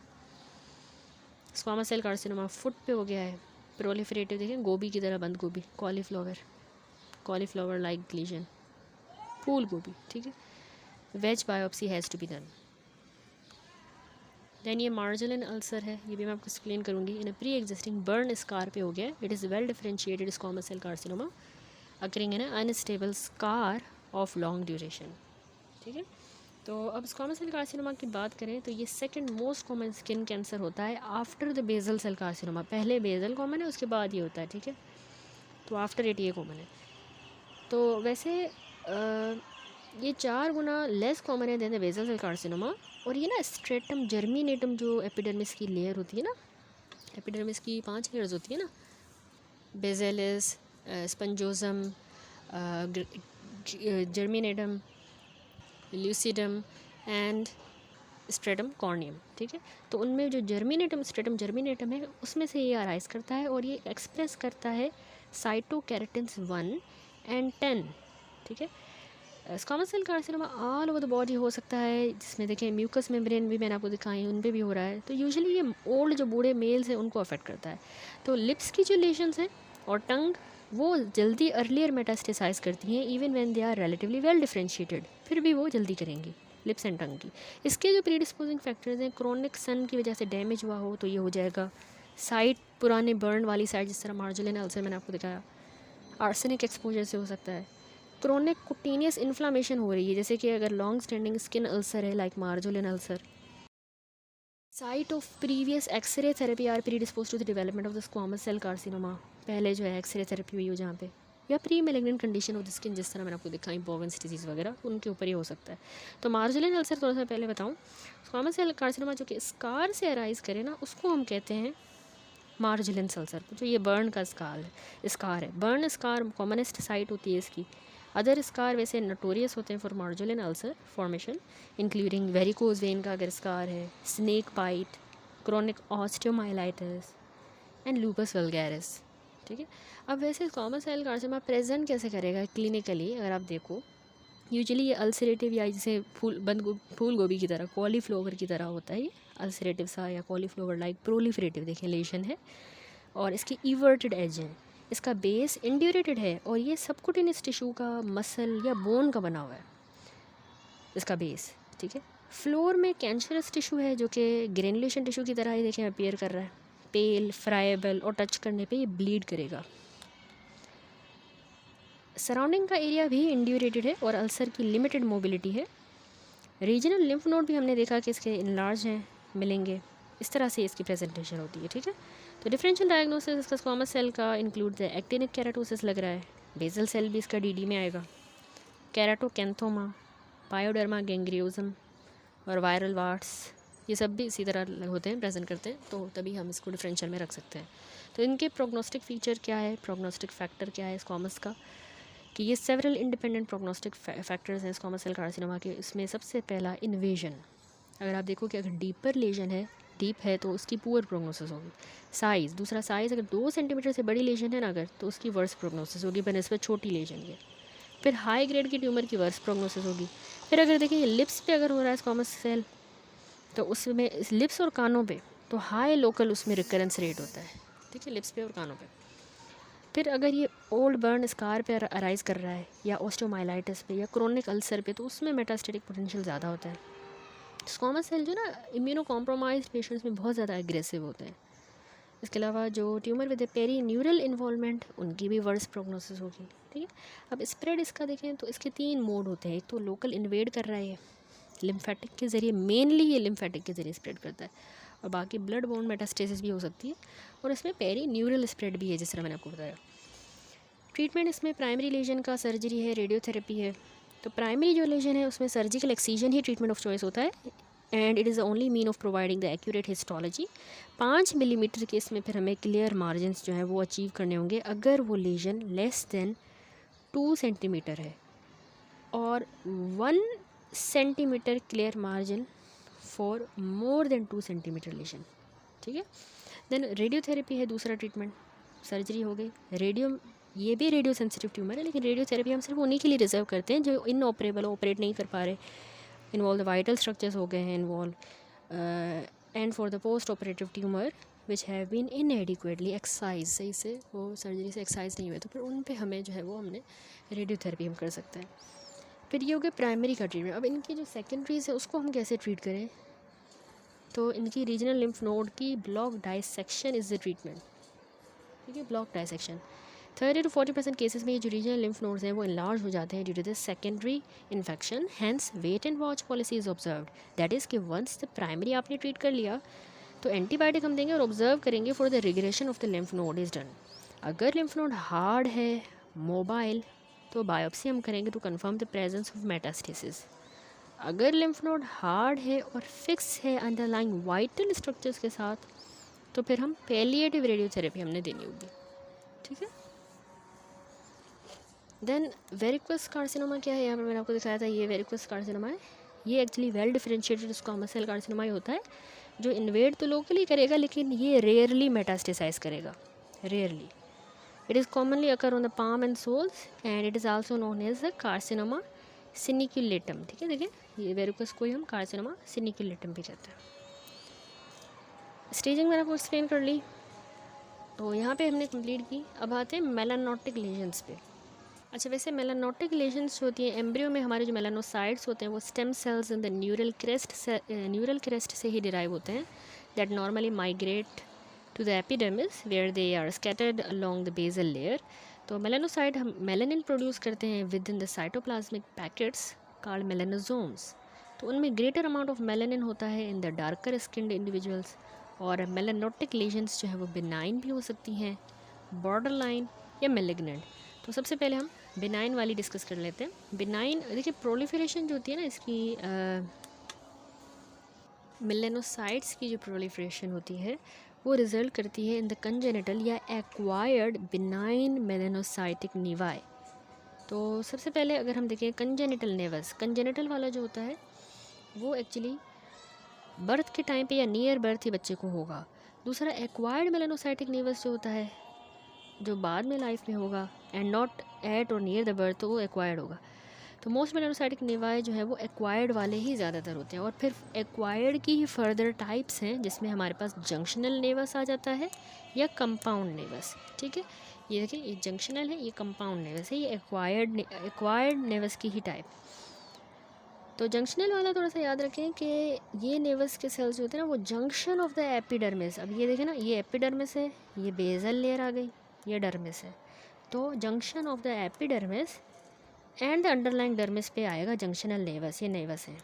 स्क्वामस सेल कार्सिनोमा फुट पे हो गया है, प्रोलिफरेटिव देखें गोभी की तरह, बंद गोभी, कॉलीफ्लावर लाइक लीजन, फूल गोभी, ठीक है। Wedge biopsy has to be done. Then ये मार्जिनल अल्सर है, ये भी मैं आपको एक्सप्लेन करूँगी। In a pre existing burn scar पे हो गया है। It is well differentiated squamous cell carcinoma occurring in unstable scar of long duration, ठीक है। तो अब स्क्वामस सेल कार्सिनोमा की बात करें तो ये second most common skin cancer होता है after the basal cell carcinoma. पहले बेजल कॉमन है, उसके बाद ये होता है, ठीक है। तो आफ्टर इट ये कॉमन है। तो वैसे ये 4 गुना लेस कॉमन है than the basal cell carcinoma. और ये ना स्ट्रेटम जर्मिनेटम जो एपिडर्मिस की लेयर होती है ना, एपिडर्मिस की 5 लेयर्स होती है ना, बेजेलिस, स्पंजोजम, जर्मिनेटम, ल्यूसिडम एंड स्ट्रेटम कॉर्नियम, ठीक है। तो उनमें जो जर्मिनेटम स्ट्रेटम जर्मिनेटम है उसमें से ये अराइज करता है और ये एक्सप्रेस करता है साइटोकेराटिन्स 1 एंड 10, ठीक है। Squamous cell carcinoma all over the body हो सकता है, जिसमें देखें म्यूकस मेम्ब्रेन भी मैंने आपको दिखाई, उन पे भी हो रहा है। तो यूजुअली ये ओल्ड जो बूढ़े मेल्स हैं उनको अफेक्ट करता है। तो लिप्स की जो लेशंस हैं और टंग वो जल्दी अर्लियर मेटास्टेसाइज करती हैं even when they are relatively well differentiated, फिर भी वो जल्दी करेंगी लिप्स एंड टंग की। इसके जो प्रीडिस्पोजिंग फैक्टर्स हैं, क्रोनिक सन की वजह से डैमेज हुआ हो तो ये हो जाएगा, साइट पुराने बर्न वाली साइड जिस तरह मार्जिनल अल्सर मैंने आपको दिखाया, आर्सेनिक एक्सपोजर से हो सकता है, क्रोनिक कुटेनियस इन्फ्लामेशन हो रही है जैसे कि अगर लॉन्ग स्टैंडिंग स्किन अल्सर है like marginal ulcer, site of previous X-ray therapy are predisposed to the development of the squamous cell carcinoma, पहले जो है एक्सरे थेरेपी हुई हो जहाँ पे, या pre malignant condition of the skin जिस तरह मैंने आपको दिखाई बोवेन्स डिजीज़ वगैरह, उनके ऊपर ही हो सकता है। तो मार्जिनल अल्सर थोड़ा सा पहले बताऊँ, स्क्वामस सेल कार्सिनोमा जो कि स्कार से अराइज करे ना उसको हम कहते हैं मार्जिनल अल्सर, जो ये बर्न का स्कार है। बर्न स्कार कॉमनेस्ट साइट होती है इसकी। अदर स्कार वैसे नोटोरियस होते हैं for marginal ulcer formation, including varicose vein का अगर स्कार है, snake bite, chronic osteomyelitis and lupus vulgaris, ठीक है। अब वैसे स्क्वामस सेल कार्सिनोमा प्रेजेंट कैसे करेगा क्लिनिकली, अगर आप देखो यूजुअली ये अल्सरेटिव या जैसे फूल गोभी की तरह, कॉलीफ्लावर की तरह होता है ये अल्सरेटिव सा या कॉलीफ्लावर लाइक प्रोलिफरेटिव देखें लेशन है, और इसकी इवर्टेड एज है, इसका बेस इंड्यूरेटेड है और ये सबकुटेनियस टिश्यू का, मसल या बोन का बना हुआ है इसका बेस, ठीक है। फ्लोर में कैंसरस टिश्यू है जो कि ग्रेनुलेशन टिश्यू की तरह ही देखें अपीयर कर रहा है, पेल फ्राइबल, और टच करने पे ये ब्लीड करेगा। सराउंडिंग का एरिया भी इंड्यूरेटेड है और अल्सर की लिमिटेड मोबिलिटी है। रीजनल लिम्फ नोड भी हमने देखा कि इसके इनलार्ज हैं, मिलेंगे, इस तरह से इसकी प्रेजेंटेशन होती है, ठीक है। तो डिफरेंशियल डायग्नोसिस इसका स्क्वामस सेल का इंक्लूड द एक्टिनिक केराटोसिस लग रहा है, बेसल सेल भी इसका डीडी में आएगा, केराटोकैंथोमा, पायोडर्मा गैंग्रियोजम और वायरल वार्ट्स, ये सब भी इसी तरह होते हैं, प्रेजेंट करते हैं, तो तभी हम इसको डिफरेंशियल में रख सकते हैं। तो इनके प्रोग्नोस्टिक फीचर क्या है, प्रोग्नोस्टिक फैक्टर क्या है स्क्वामस का, कि ये सेवरल इंडिपेंडेंट प्रोग्नोस्टिक फैक्टर्स हैं स्क्वामस सेल कार्सिनोमा के। इसमें सबसे पहला इन्वेजन, अगर आप देखो कि अगर डीपर लेजन है, डीप है तो उसकी पुअर प्रोग्नोसिस होगी। साइज़, दूसरा साइज़, अगर 2 सेंटीमीटर से बड़ी लेजन है ना अगर, तो उसकी वर्स प्रोग्नोसिस होगी बनस्बत छोटी लेजन के। फिर हाई ग्रेड की ट्यूमर की वर्स प्रोग्नोसिस होगी। फिर अगर देखिए लिप्स पे अगर हो रहा है स्क्वामस सेल, तो उसमें लिप्स और कानों पे तो हाई लोकल उसमें रिकरेंस रेट होता है, ठीक है, लिप्स पे और कानों पे। फिर अगर ये ओल्ड बर्न स्कार पे अराइज कर रहा है या ऑस्टियोमाइलाइटिस पे या क्रोनिक अल्सर पे, तो उसमें मेटास्टेटिक पोटेंशियल ज़्यादा होता है। स्क्वामस सेल जो ना इम्यूनो कॉम्प्रोमाइज्ड पेशेंट्स में बहुत ज़्यादा एग्रेसिव होते हैं। इसके अलावा जो tumour with peri neural involvement, उनकी भी वर्स प्रोग्नोसिस होगी, ठीक है। अब स्प्रेड इसका देखें तो इसके 3 मोड होते हैं। एक तो लोकल इन्वेड कर रहा है लिम्फेटिक के ज़रिए, मेनली ये लिम्फेटिक के ज़रिए स्प्रेड करता है, और बाकी ब्लड बोन मेटास्टेसिस भी हो सकती है, और इसमें पेरी न्यूरल स्प्रेड भी है, जिस तरह मैंने आपको बताया। ट्रीटमेंट इसमें प्राइमरी लेजन का सर्जरी है, रेडियोथेरेपी है। तो प्राइमरी जो लेजन है उसमें surgical excision he treatment of choice होता है, and it is the only mean of providing the accurate histology. 5 millimetre के इसमें फिर हमें क्लियर मार्जिनस जो है वो अचीव करने होंगे अगर वो लेजन लेस देन 2 सेंटीमीटर है, और 1 centimetre clear margin for more than 2 centimetre lesion. ठीक है। देन रेडियोथेरेपी है दूसरा ट्रीटमेंट, सर्जरी हो गई। ये भी रेडियो सेंसिटिव ट्यूमर है, लेकिन रेडियोथेरेपी हम सिर्फ उन्हीं के लिए रिजर्व करते हैं जो इनऑपरेबल, ऑपरेट नहीं कर पा रहे, इन्वॉल्व वाइटल स्ट्रक्चर्स हो गए हैं involve, and for the post operative tumour which have been inadequately excise, सही से वो सर्जरी से एक्साइज नहीं हुए, तो फिर उन पे हमें जो है वो हमने रेडियोथेरेपी हम कर सकते हैं। फिर ये हो गया प्राइमरी का ट्रीटमेंट। अब इनकी जो सेकेंडरीज है उसको हम कैसे ट्रीट करें, तो इनकी रीजनल लिम्फ नोड की block dissection is the treatment. ठीक है, ब्लॉक डाइसेक्शन। 30 to 40% केसेस में ये जो रीजनल लिम्फ नोड्स हैं वो इनलार्ज हो जाते हैं due to the secondary infection, hence wait and watch policy is observed. That is कि वंस द प्राइमरी आपने ट्रीट कर लिया तो एंटीबायोटिक हम देंगे और ऑब्जर्व करेंगे for the regression of the lymph node is done. अगर लिम्फ नोड हार्ड है, मोबाइल, तो बायोप्सी हम करेंगे to confirm the presence of metastasis. अगर लिम्फ नोड हार्ड है और फिक्स है अंडरलाइंग वाइटल स्ट्रक्चर्स के साथ, तो फिर हम पैलिएटिव रेडियोथेरेपी हमने देनी होगी। ठीक है। देन वेरिकोस कार्सिनोमा क्या है, यहाँ पर मैंने आपको दिखाया था, ये वेरिकोस कार्सिनोमा है। ये actually well differentiated squamous cell carcinoma ही होता है, जो इन्वेड तो लोकली करेगा लेकिन ये रेयरली मेटास्टेसाइज करेगा, rarely. It is commonly occur on the palm and soles, and it is also known as the carcinoma cuniculatum. ठीक है, देखिए ये वेरिकोस को ही हम कार्सिनोमा सिनिक्युलेटम भी कहते हैं। स्टेजिंग मैंने आपको एक्सप्लेन कर ली, तो यहाँ पे हमने कंप्लीट की। अब आते हैं मेलानोटिक लेजन्स पे। अच्छा, वैसे मेलानोटिक लेजन्स जो होती हैं एम्ब्रियो में, हमारे जो मेलानोसाइट्स होते हैं वो stem cells in the neural crest से ही डिराइव होते हैं, that normally migrate to the epidermis where they are scattered along the basal layer. तो मेलानोसाइट हम मेलानिन प्रोड्यूस करते हैं within the cytoplasmic packets called melanosomes. तो उनमें ग्रेटर अमाउंट ऑफ मेलानिन होता है in the darker skinned individuals. और melanotic lesions जो है वो बिनाइन भी हो सकती हैं, बॉर्डर लाइन या मेलिग्नेंट। तो सबसे पहले हम बिनाइन वाली डिस्कस कर लेते हैं। बिनाइन, देखिए प्रोलिफरेशन जो होती है ना इसकी, मेलानोसाइट्स की जो प्रोलिफरेशन होती है वो रिजल्ट करती है इन द कंजेनिटल या एक्वायर्ड बिनाइन मेलानोसाइटिक निवाई। तो सबसे पहले अगर हम देखें कंजेनिटल नेवस, कंजेनिटल वाला जो होता है वो एक्चुअली बर्थ के टाइम पे या नियर बर्थ ही बच्चे को होगा। दूसरा एक्वायर्ड मेलानोसाइटिक नेवस जो होता है जो बाद में लाइफ में होगा, एंड नॉट एट और नियर द बर्थ, तो वो एक्वायर्ड होगा। तो मोस्ट मेलानोसाइटिक नेवाई जो है वो एक्वायर्ड वाले ही ज़्यादातर होते हैं। और फिर एक्वायर्ड की ही फर्दर टाइप्स हैं जिसमें हमारे पास जंक्शनल नेवस आ जाता है या कंपाउंड नेवस। ठीक है, ये देखिए ये जंक्शनल है, ये कंपाउंड नेवस है, ये एक्वायर्ड नेवस की ही टाइप। तो जंक्शनल वाला थोड़ा सा याद रखें कि ये नेवस के सेल्स होते हैं ना वो जंक्शन ऑफ द एपिडर्मिस। अब ये देखें ना, ये एपिडर्मिस है, ये बेसल लेयर आ गई, ये डर्मिस है। तो junction of the epidermis and the underlying dermis पे आएगा जंक्शनल नेवस, ये नेवस है।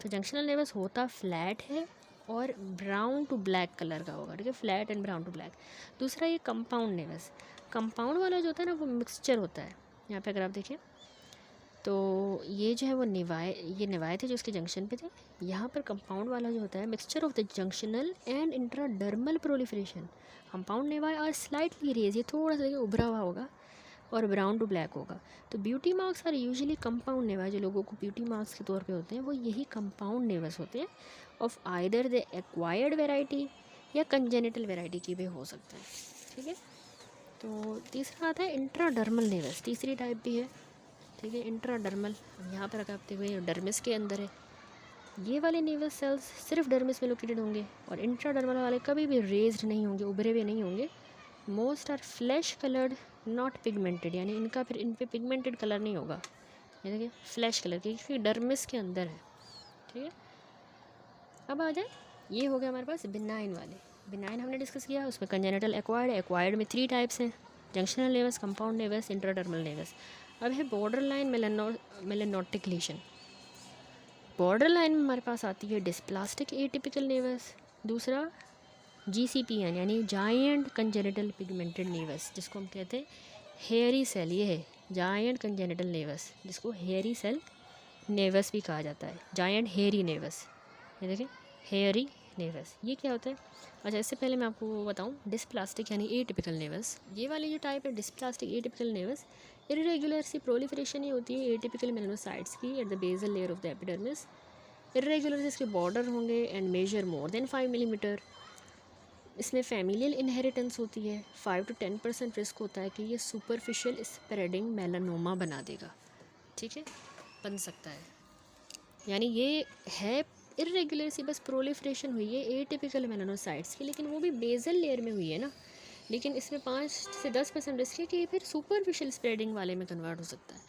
तो जंक्शनल नेवस होता फ्लैट है और ब्राउन टू ब्लैक कलर का होगा। ठीक है, flat and brown to black. दूसरा ये कंपाउंड नेवस, कंपाउंड वाला जो होता है ना वो मिक्सचर होता है। यहाँ पे अगर आप देखें तो ये जो है वो ये निवाए थे जो उसके जंक्शन पे थे। यहाँ पर कंपाउंड वाला जो होता है mixture of the junctional and intradermal proliferation. Compound naevi are slightly raise, ये थोड़ा सा उभरा हुआ होगा और ब्राउन टू ब्लैक होगा। तो beauty marks are usually compound naevi, जो लोगों को ब्यूटी मार्क्स के तौर पे होते हैं वो यही कंपाउंड नेवस होते हैं, of either the acquired variety या कंजेनिटल वेराइटी की भी हो सकता है। ठीक है, तो तीसरा आता है इंट्राडर्मल नेवस, तीसरी टाइप भी है। ठीक है, इंट्राडर्मल, यहाँ पर अगर आप देखो डर्मिस के अंदर है। ये वाले नेवस सेल्स सिर्फ डर्मिस में लोकेटेड होंगे और इंट्राडर्मल वाले कभी भी रेज्ड नहीं होंगे, उभरे हुए नहीं होंगे। Most are flesh coloured not pigmented, यानी इनका फिर इन पे पिगमेंटेड कलर नहीं होगा। ये देखिए फ्लैश कलर की, क्योंकि डर्मिस के अंदर है। ठीक है, अब आ जाए, ये हो गया हमारे पास बिनाइन वाले। बिनाइन हमने डिस्कस किया, उसमें कंजेनिटल एक्वायर्ड में 3 टाइप्स हैं, junctional naevus, compound naevus, intradermal naevus. अब है border line melanotic lesion. Border line में हमारे पास आती है डिस्प्लास्टिक एटिपिकल नेवस, दूसरा GCPN यानी जायंट कंजेनिटल पिगमेंटेड नेवस, जिसको हम कहते हैं हेयरी सेल। ये है जायंट कंजेनिटल नेवस, जिसको हेयरी सेल नेवस भी कहा जाता है, जायंट हेयरी नेवस। ये देखें हेयरी नेवस, ये क्या होता है? अच्छा, इससे पहले मैं आपको वो बताऊँ, डिस्प्लास्टिक यानी एटिपिकल नेवस, ये वाली जो टाइप है डिस्प्लास्टिक एटिपिकल नेवस, इर्रेगुलर सी प्रोलिफरेशन ही होती है एटिपिकल मेलानोसाइट्स की at the basal layer of the epidermis. Irregular से इसके बॉर्डर होंगे and measure more than 5 millimetre. इसमें फैमिलियल इनहेरिटेंस होती है, 5 to 10% रिस्क होता है कि ये सुपरफिशियल स्प्रेडिंग मेलानोमा बना देगा, ठीक है, बन सकता है। यानी ये है इर्रेगुलर सी बस प्रोलिफरेशन हुई है एटिपिकल मेलानोसाइट्स की, लेकिन वो भी बेसल लेयर में हुई है ना, लेकिन इसमें 5 से 10% रिस्क है कि ये फिर सुपरफिशियल स्प्रेडिंग वाले में कन्वर्ट हो सकता है।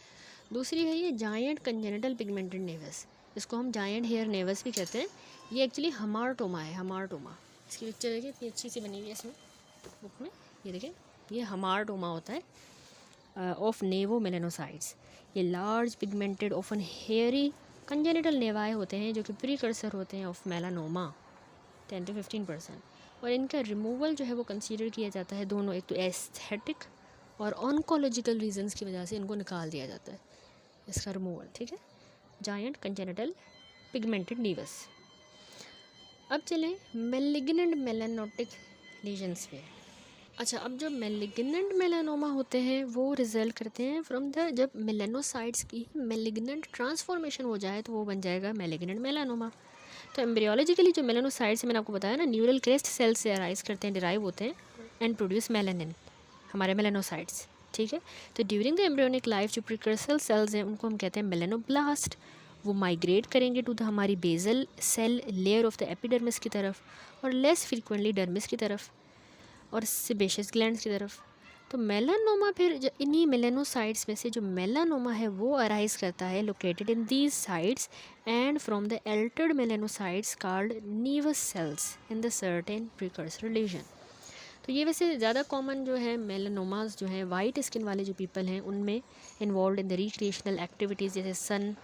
दूसरी है ये जायंट कंजेनिटल पिगमेंटेड नेवस, इसको हम जायंट हेयर नेवस भी कहते हैं। ये एक्चुअली हमारटोमा है, हमारटोमा। इसकी पिक्चर देखिए इतनी अच्छी सी बनी हुई है इसमें बुक में, ये देखिए ये हमारटोमा होता है ऑफ नेवो मेलानोसाइट्स। ये large pigmented often hairy congenital naevi होते हैं जो कि प्रीकर्सर होते हैं ऑफ मेलानोमा 10 to 15%, और इनका रिमूवल जो है वो कंसीडर किया जाता है दोनों, एक तो एस्थेटिक और ऑन्कोलॉजिकल रीजंस की वजह से इनको निकाल दिया जाता है, इसका रिमूवल, ठीक है। Giant congenital pigmented naevus. अब चलें मेलिग्नेंट मेलानोटिक लीजन्स पे। अच्छा, अब जो मेलिग्नेंट मेलानोमा होते हैं वो रिजल्ट करते हैं फ्रॉम द, जब मेलानोसाइट्स की मेलिग्नेंट ट्रांसफॉर्मेशन हो जाए तो वो बन जाएगा मेलिग्नेंट मेलानोमा। तो एम्ब्रियोलॉजिकली जो मेलानोसाइट्स है, मैंने आपको बताया ना, न्यूरल क्रेस्ट सेल से अराइज करते हैं, डिराइव होते हैं एंड प्रोड्यूस मेलानिन, हमारे मेलानोसाइट्स, ठीक है। तो ड्यूरिंग द एम्ब्रियोनिक लाइफ जो प्रिकर्सल सेल्स हैं उनको हम कहते हैं मेलानोब्लास्ट। वो माइग्रेट करेंगे टू द हमारी basal cell layer of the epidermis की तरफ, और लेस फ्रीक्वेंटली डर्मिस की तरफ और सेबेशियस ग्लैंड्स की तरफ। तो मेलानोमा फिर इन्हीं मेलानोसाइट्स में से जो मेलानोमा है वो अराइज करता है located in these sites and from the altered melanocytes called naevus cells in the certain precursor lesion. तो ये वैसे ज़्यादा कॉमन जो है मेलानोमास जो हैं वाइट स्किन वाले जो पीपल हैं उनमें involve in the recreational activities, जैसे sun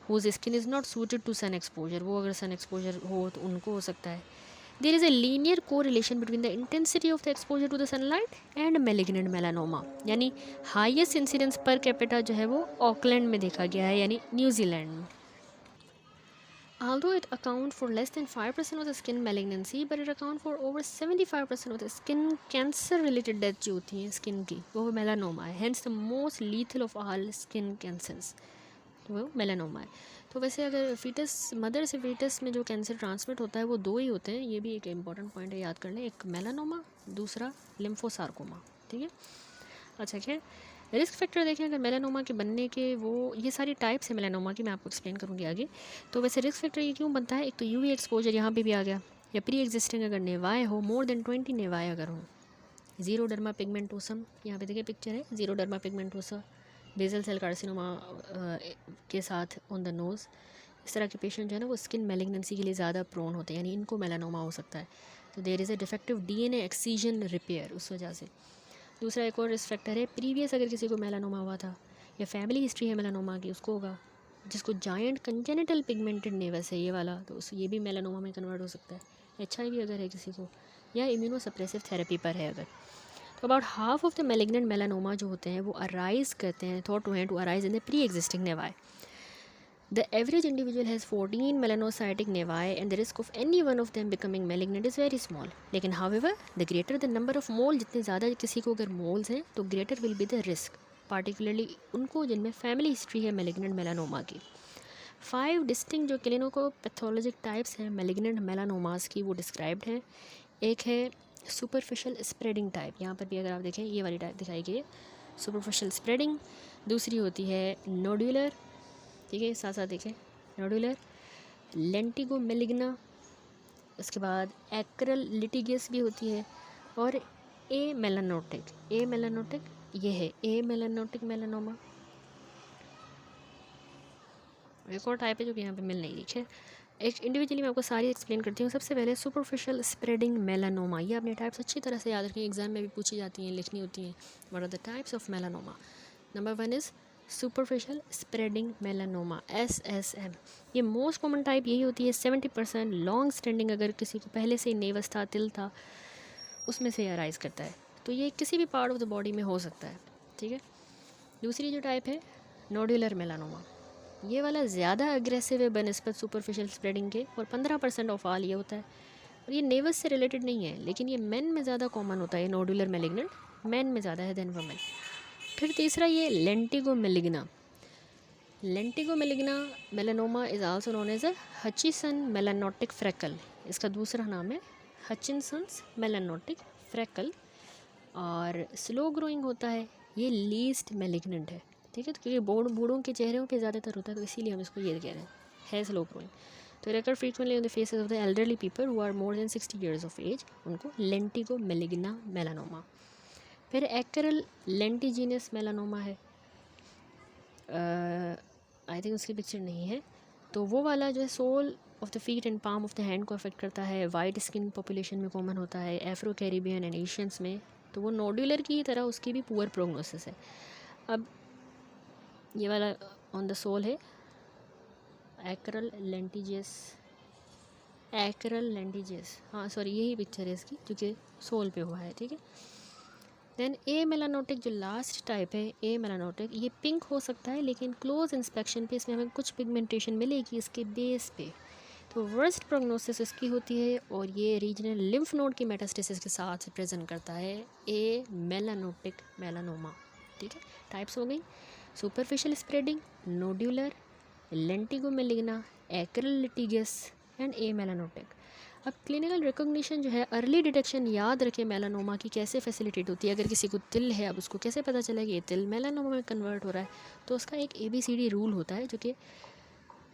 whose skin is not suited to sun exposure, वो अगर सन एक्सपोजर हो तो उनको हो सकता है। There is a linear correlation between the intensity of the exposure to the sunlight and malignant melanoma, यानी हाईएस्ट इंसिडेंस पर कैपिटा जो है वो ऑकलैंड में देखा गया है, यानी न्यूजीलैंड में। Although it account for less than 5% of the skin malignancy, but it account for over 75% of the skin cancer related death जो होती हैं स्किन की, वो मेलानोमा है। Hence the most lethal of all skin cancers, वो melanoma है। तो वैसे अगर फीटस, मदर से फीटस में जो कैंसर ट्रांसमिट होता है वो दो ही होते हैं, ये भी एक इंपॉर्टेंट पॉइंट है, याद कर लें, एक मेलानोमा, दूसरा लिम्फोसार्कोमा, ठीक है। अच्छा, खैर रिस्क फैक्टर देखें अगर मेलानोमा के बनने के, वो ये सारी टाइप्स है मेलानोमा की, मैं आपको एक्सप्लेन करूँगी आगे। तो वैसे रिस्क फैक्टर ये क्यों बनता है, एक तो यूवी एक्सपोजर यहाँ पे भी आ गया, या प्री एग्जिस्टिंग अगर नेवाए हो, मोर देन 20 नेवाए अगर हो, जीरोडर्मा पिगमेंटोसम, यहाँ पे देखिए पिक्चर है, जीरोडर्मा पिगमेंटोसा, बेसल सेल कार्सिनोमा के साथ ऑन द नोज़, इस तरह के पेशेंट जो है ना वो स्किन मेलिग्नेंसी के लिए ज़्यादा प्रोन होते हैं, यानी इनको मेलानोमा हो सकता है। तो there is a defective DNA excision repair, उस वजह से। दूसरा एक और रिस्क फैक्टर है, प्रीवियस अगर किसी को मेलानोमा हुआ था या फैमिली हिस्ट्री है मेलानोमा की, उसको होगा, जिसको जायंट कंजेनिटल पिगमेंटेड नेवस है ये वाला, तो उस ये भी मेलानोमा में कन्वर्ट हो सकता है। HIV अगर है किसी को, या इम्यूनोसप्रेसिव थेरेपी पर है अगर। तो about half of the malignant melanoma जो होते हैं वो अराइज करते हैं, थॉट टू हैं to arise in the pre existing naevi. The average individual has 14 melanocytic naevi and the risk of any one of them becoming malignant is very small. लेकिन however the greater the number of mole, जितने ज़्यादा किसी को अगर moles हैं तो greater will be the risk, particularly उनको जिनमें फैमिली हिस्ट्री है मेलिग्नेंट मेलानोमा की। 5 डिस्टिंक्ट जो क्लिनिको पैथोलॉजिक टाइप्स हैं मेलिग्नेंट मेलानोमास की वो डिस्क्राइब्ड हैं। एक है सुपरफिशियल स्प्रेडिंग टाइप, यहाँ पर भी अगर आप देखें ये वाली टाइप दिखाई गई है, सुपरफिशियल स्प्रेडिंग। दूसरी होती है नोड्यूलर, ठीक है, साथ साथ देखें, नोड्यूलर, लेंटिगो मेलिग्ना, उसके बाद एक्रल लिटिगियस भी होती है, और ए मेलानोटिक। ए मेलानोटिक ये है ए मेलानोटिक मेलानोमा। एक और टाइप है जो कि यहाँ पे मिल नहीं रही है, एक इंडिविजुअली मैं आपको सारी एक्सप्लेन करती हूँ। सबसे पहले सुपरफिशियल स्प्रेडिंग मेलानोमा, ये अपने टाइप्स अच्छी तरह से याद रखें, एग्जाम में भी पूछी जाती हैं, लिखनी होती हैं। What are the types of melanoma? Number 1 is superficial spreading melanoma SSM। ये मोस्ट कॉमन टाइप यही होती है। 70% लॉन्ग स्टैंडिंग, अगर किसी को पहले से नेवस था, तिल था, उसमें से अराइज करता है। तो ये किसी भी पार्ट ऑफ द बॉडी में हो सकता है, ठीक है। दूसरी जो टाइप है नोडुलर मेलानोमा, ये वाला ज़्यादा अग्रेसिव है बनस्पत सुपरफिशियल स्प्रेडिंग के, और 15% ऑफ ऑल ये होता है। और ये नेवस से रिलेटेड नहीं है, लेकिन ये मेन में ज़्यादा कॉमन होता है। नोडुलर मेलिग्नेंट मेन में ज़्यादा है देन वुमेन। फिर तीसरा ये lentigo maligna. Lentigo maligna melanoma is also known as a Hutchinson melanotic freckle. इसका दूसरा नाम है हचिनसन्स मेलानोटिक फ्रैकल, और स्लो ग्रोइंग होता है। ये लीस्ट मेलिग्नेंट है, ठीक है। तो क्योंकि बूढ़ों के चेहरों पे ज़्यादातर होता है, तो इसीलिए हम इसको ये कह रहे हैं स्लो ग्रोइंग। तो recur frequently on the faces of the elderly people who are more than 60 years of age, उनको लेंटिगो मेलिग्ना मेलानोमा। फिर एक्रेल लेंटिजीनस मेलानोमा है, आई थिंक उसकी पिक्चर नहीं है। तो वो वाला जो है sole of the feet and palm of the hand को अफेक्ट करता है। वाइट स्किन पॉपुलेशन में कॉमन होता है, एफ्रो कैरिबियन एंड एशियंस में। तो वो नोडुलर की तरह उसकी भी पुअर प्रोग्नोसिस है। अब ये वाला ऑन द सोल है एक्रेल लेंटिजियस, हाँ सॉरी यही पिक्चर है इसकी, जो कि सोल पे हुआ है, ठीक है। देन ए मेलानोटिक जो लास्ट टाइप है, ए मेलानोटिक, ये पिंक हो सकता है, लेकिन क्लोज इंस्पेक्शन पे इसमें हमें कुछ पिगमेंटेशन मिलेगी इसके बेस पे। तो वर्स्ट प्रोग्नोसिस इसकी होती है, और ये रीजनल लिम्फ नोड की मेटास्टेसिस के साथ प्रेजेंट करता है ए मेलानोटिक मेलानोमा, ठीक है। टाइप्स हो गई superficial spreading, nodular, lentigo maligna, acral lentiginous and amelanotic. अब क्लिनिकल रिकॉग्निशन जो है, अर्ली डिटेक्शन याद रखें मेलानोमा की कैसे फैसिलिटेट होती है। अगर किसी को तिल है, अब उसको कैसे पता चला कि ये तिल मेलानोमा में कन्वर्ट हो रहा है, तो उसका एक ABCD रूल होता है, जो कि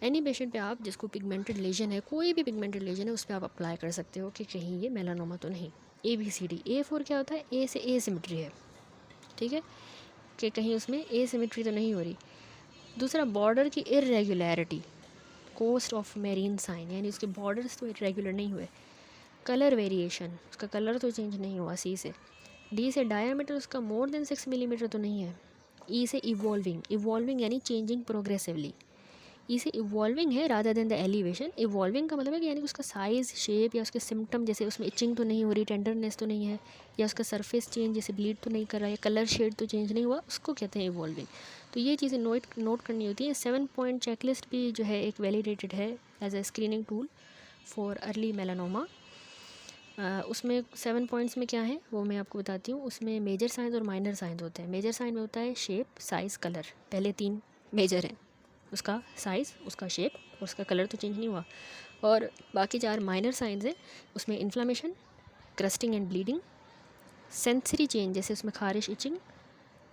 एनी पेशेंट पे आप जिसको पिगमेंटेड लेजन है, कोई भी पिगमेंटेड लेजन है, उस पर आप अप्लाई कर सकते हो कि कहीं ये मेलानोमा तो नहीं। ABCD, A फॉर क्या होता है, ए से एसिमेट्री है, ठीक है, कि कहीं उसमें एसिमेट्री तो नहीं हो रही। दूसरा बॉर्डर की irregularity, coast of marine sign, यानी उसके बॉर्डर्स तो इरेगुलर नहीं हुए। कलर वेरिएशन, उसका कलर तो चेंज नहीं हुआ C से। D से डायमीटर उसका मोर देन 6 मिलीमीटर तो नहीं है। E से इवॉल्विंग यानी चेंजिंग प्रोग्रेसिवली। E से इवॉल्विंग है rather than the elevation. Evolving का मतलब है कि यानी उसका साइज़, शेप या उसके सिम्टम, जैसे उसमें इचिंग तो नहीं हो रही, टेंडरनेस तो नहीं है, या उसका सरफेस चेंज जैसे ब्लीड तो नहीं कर रहा है, कलर शेड तो चेंज नहीं हुआ, उसको कहते हैं इवॉल्विंग। तो ये चीज़ें नोट करनी होती है। 7 पॉइंट चेकलिस्ट भी जो है एक वैलिडेटेड है as a screening tool for early melanoma. उसमें 7 पॉइंट्स में क्या है वो मैं आपको बताती हूँ। उसमें मेजर साइंस और माइनर साइंस होते हैं। मेजर साइन में होता है शेप, साइज़, कलर। पहले 3 मेजर हैं, उसका साइज़, उसका शेप और उसका कलर तो चेंज नहीं हुआ। और बाकी 4 माइनर साइंस हैं, उसमें inflammation, crusting and bleeding, sensory change जैसे उसमें खारिश, इचिंग,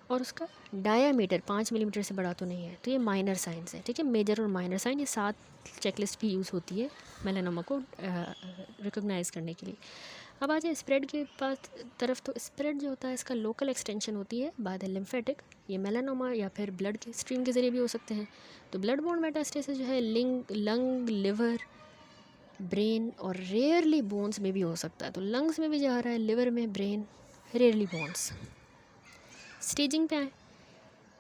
और उसका डायामीटर 5 मिलीमीटर से बड़ा तो नहीं है। तो ये माइनर साइंस है, ठीक है। मेजर और माइनर साइन, ये 7 चेकलिस्ट भी यूज़ होती है मेलानोमा को रिकॉग्नाइज करने के लिए। अब आ जाए स्प्रेड के पास तरफ। तो स्प्रेड जो होता है इसका लोकल एक्सटेंशन होती है बाय द लिम्फेटिक। ये मेलानोमा या फिर ब्लड के स्ट्रीम के ज़रिए भी हो सकते हैं। तो ब्लड बोर्न मेटास्टेसिस जो है लंग, लिवर, ब्रेन और रेयरली बोन्स में भी हो सकता है। तो लंग्स में भी जा रहा है, लिवर में, ब्रेन, रेयरली बोन्स। स्टेजिंग पे आए।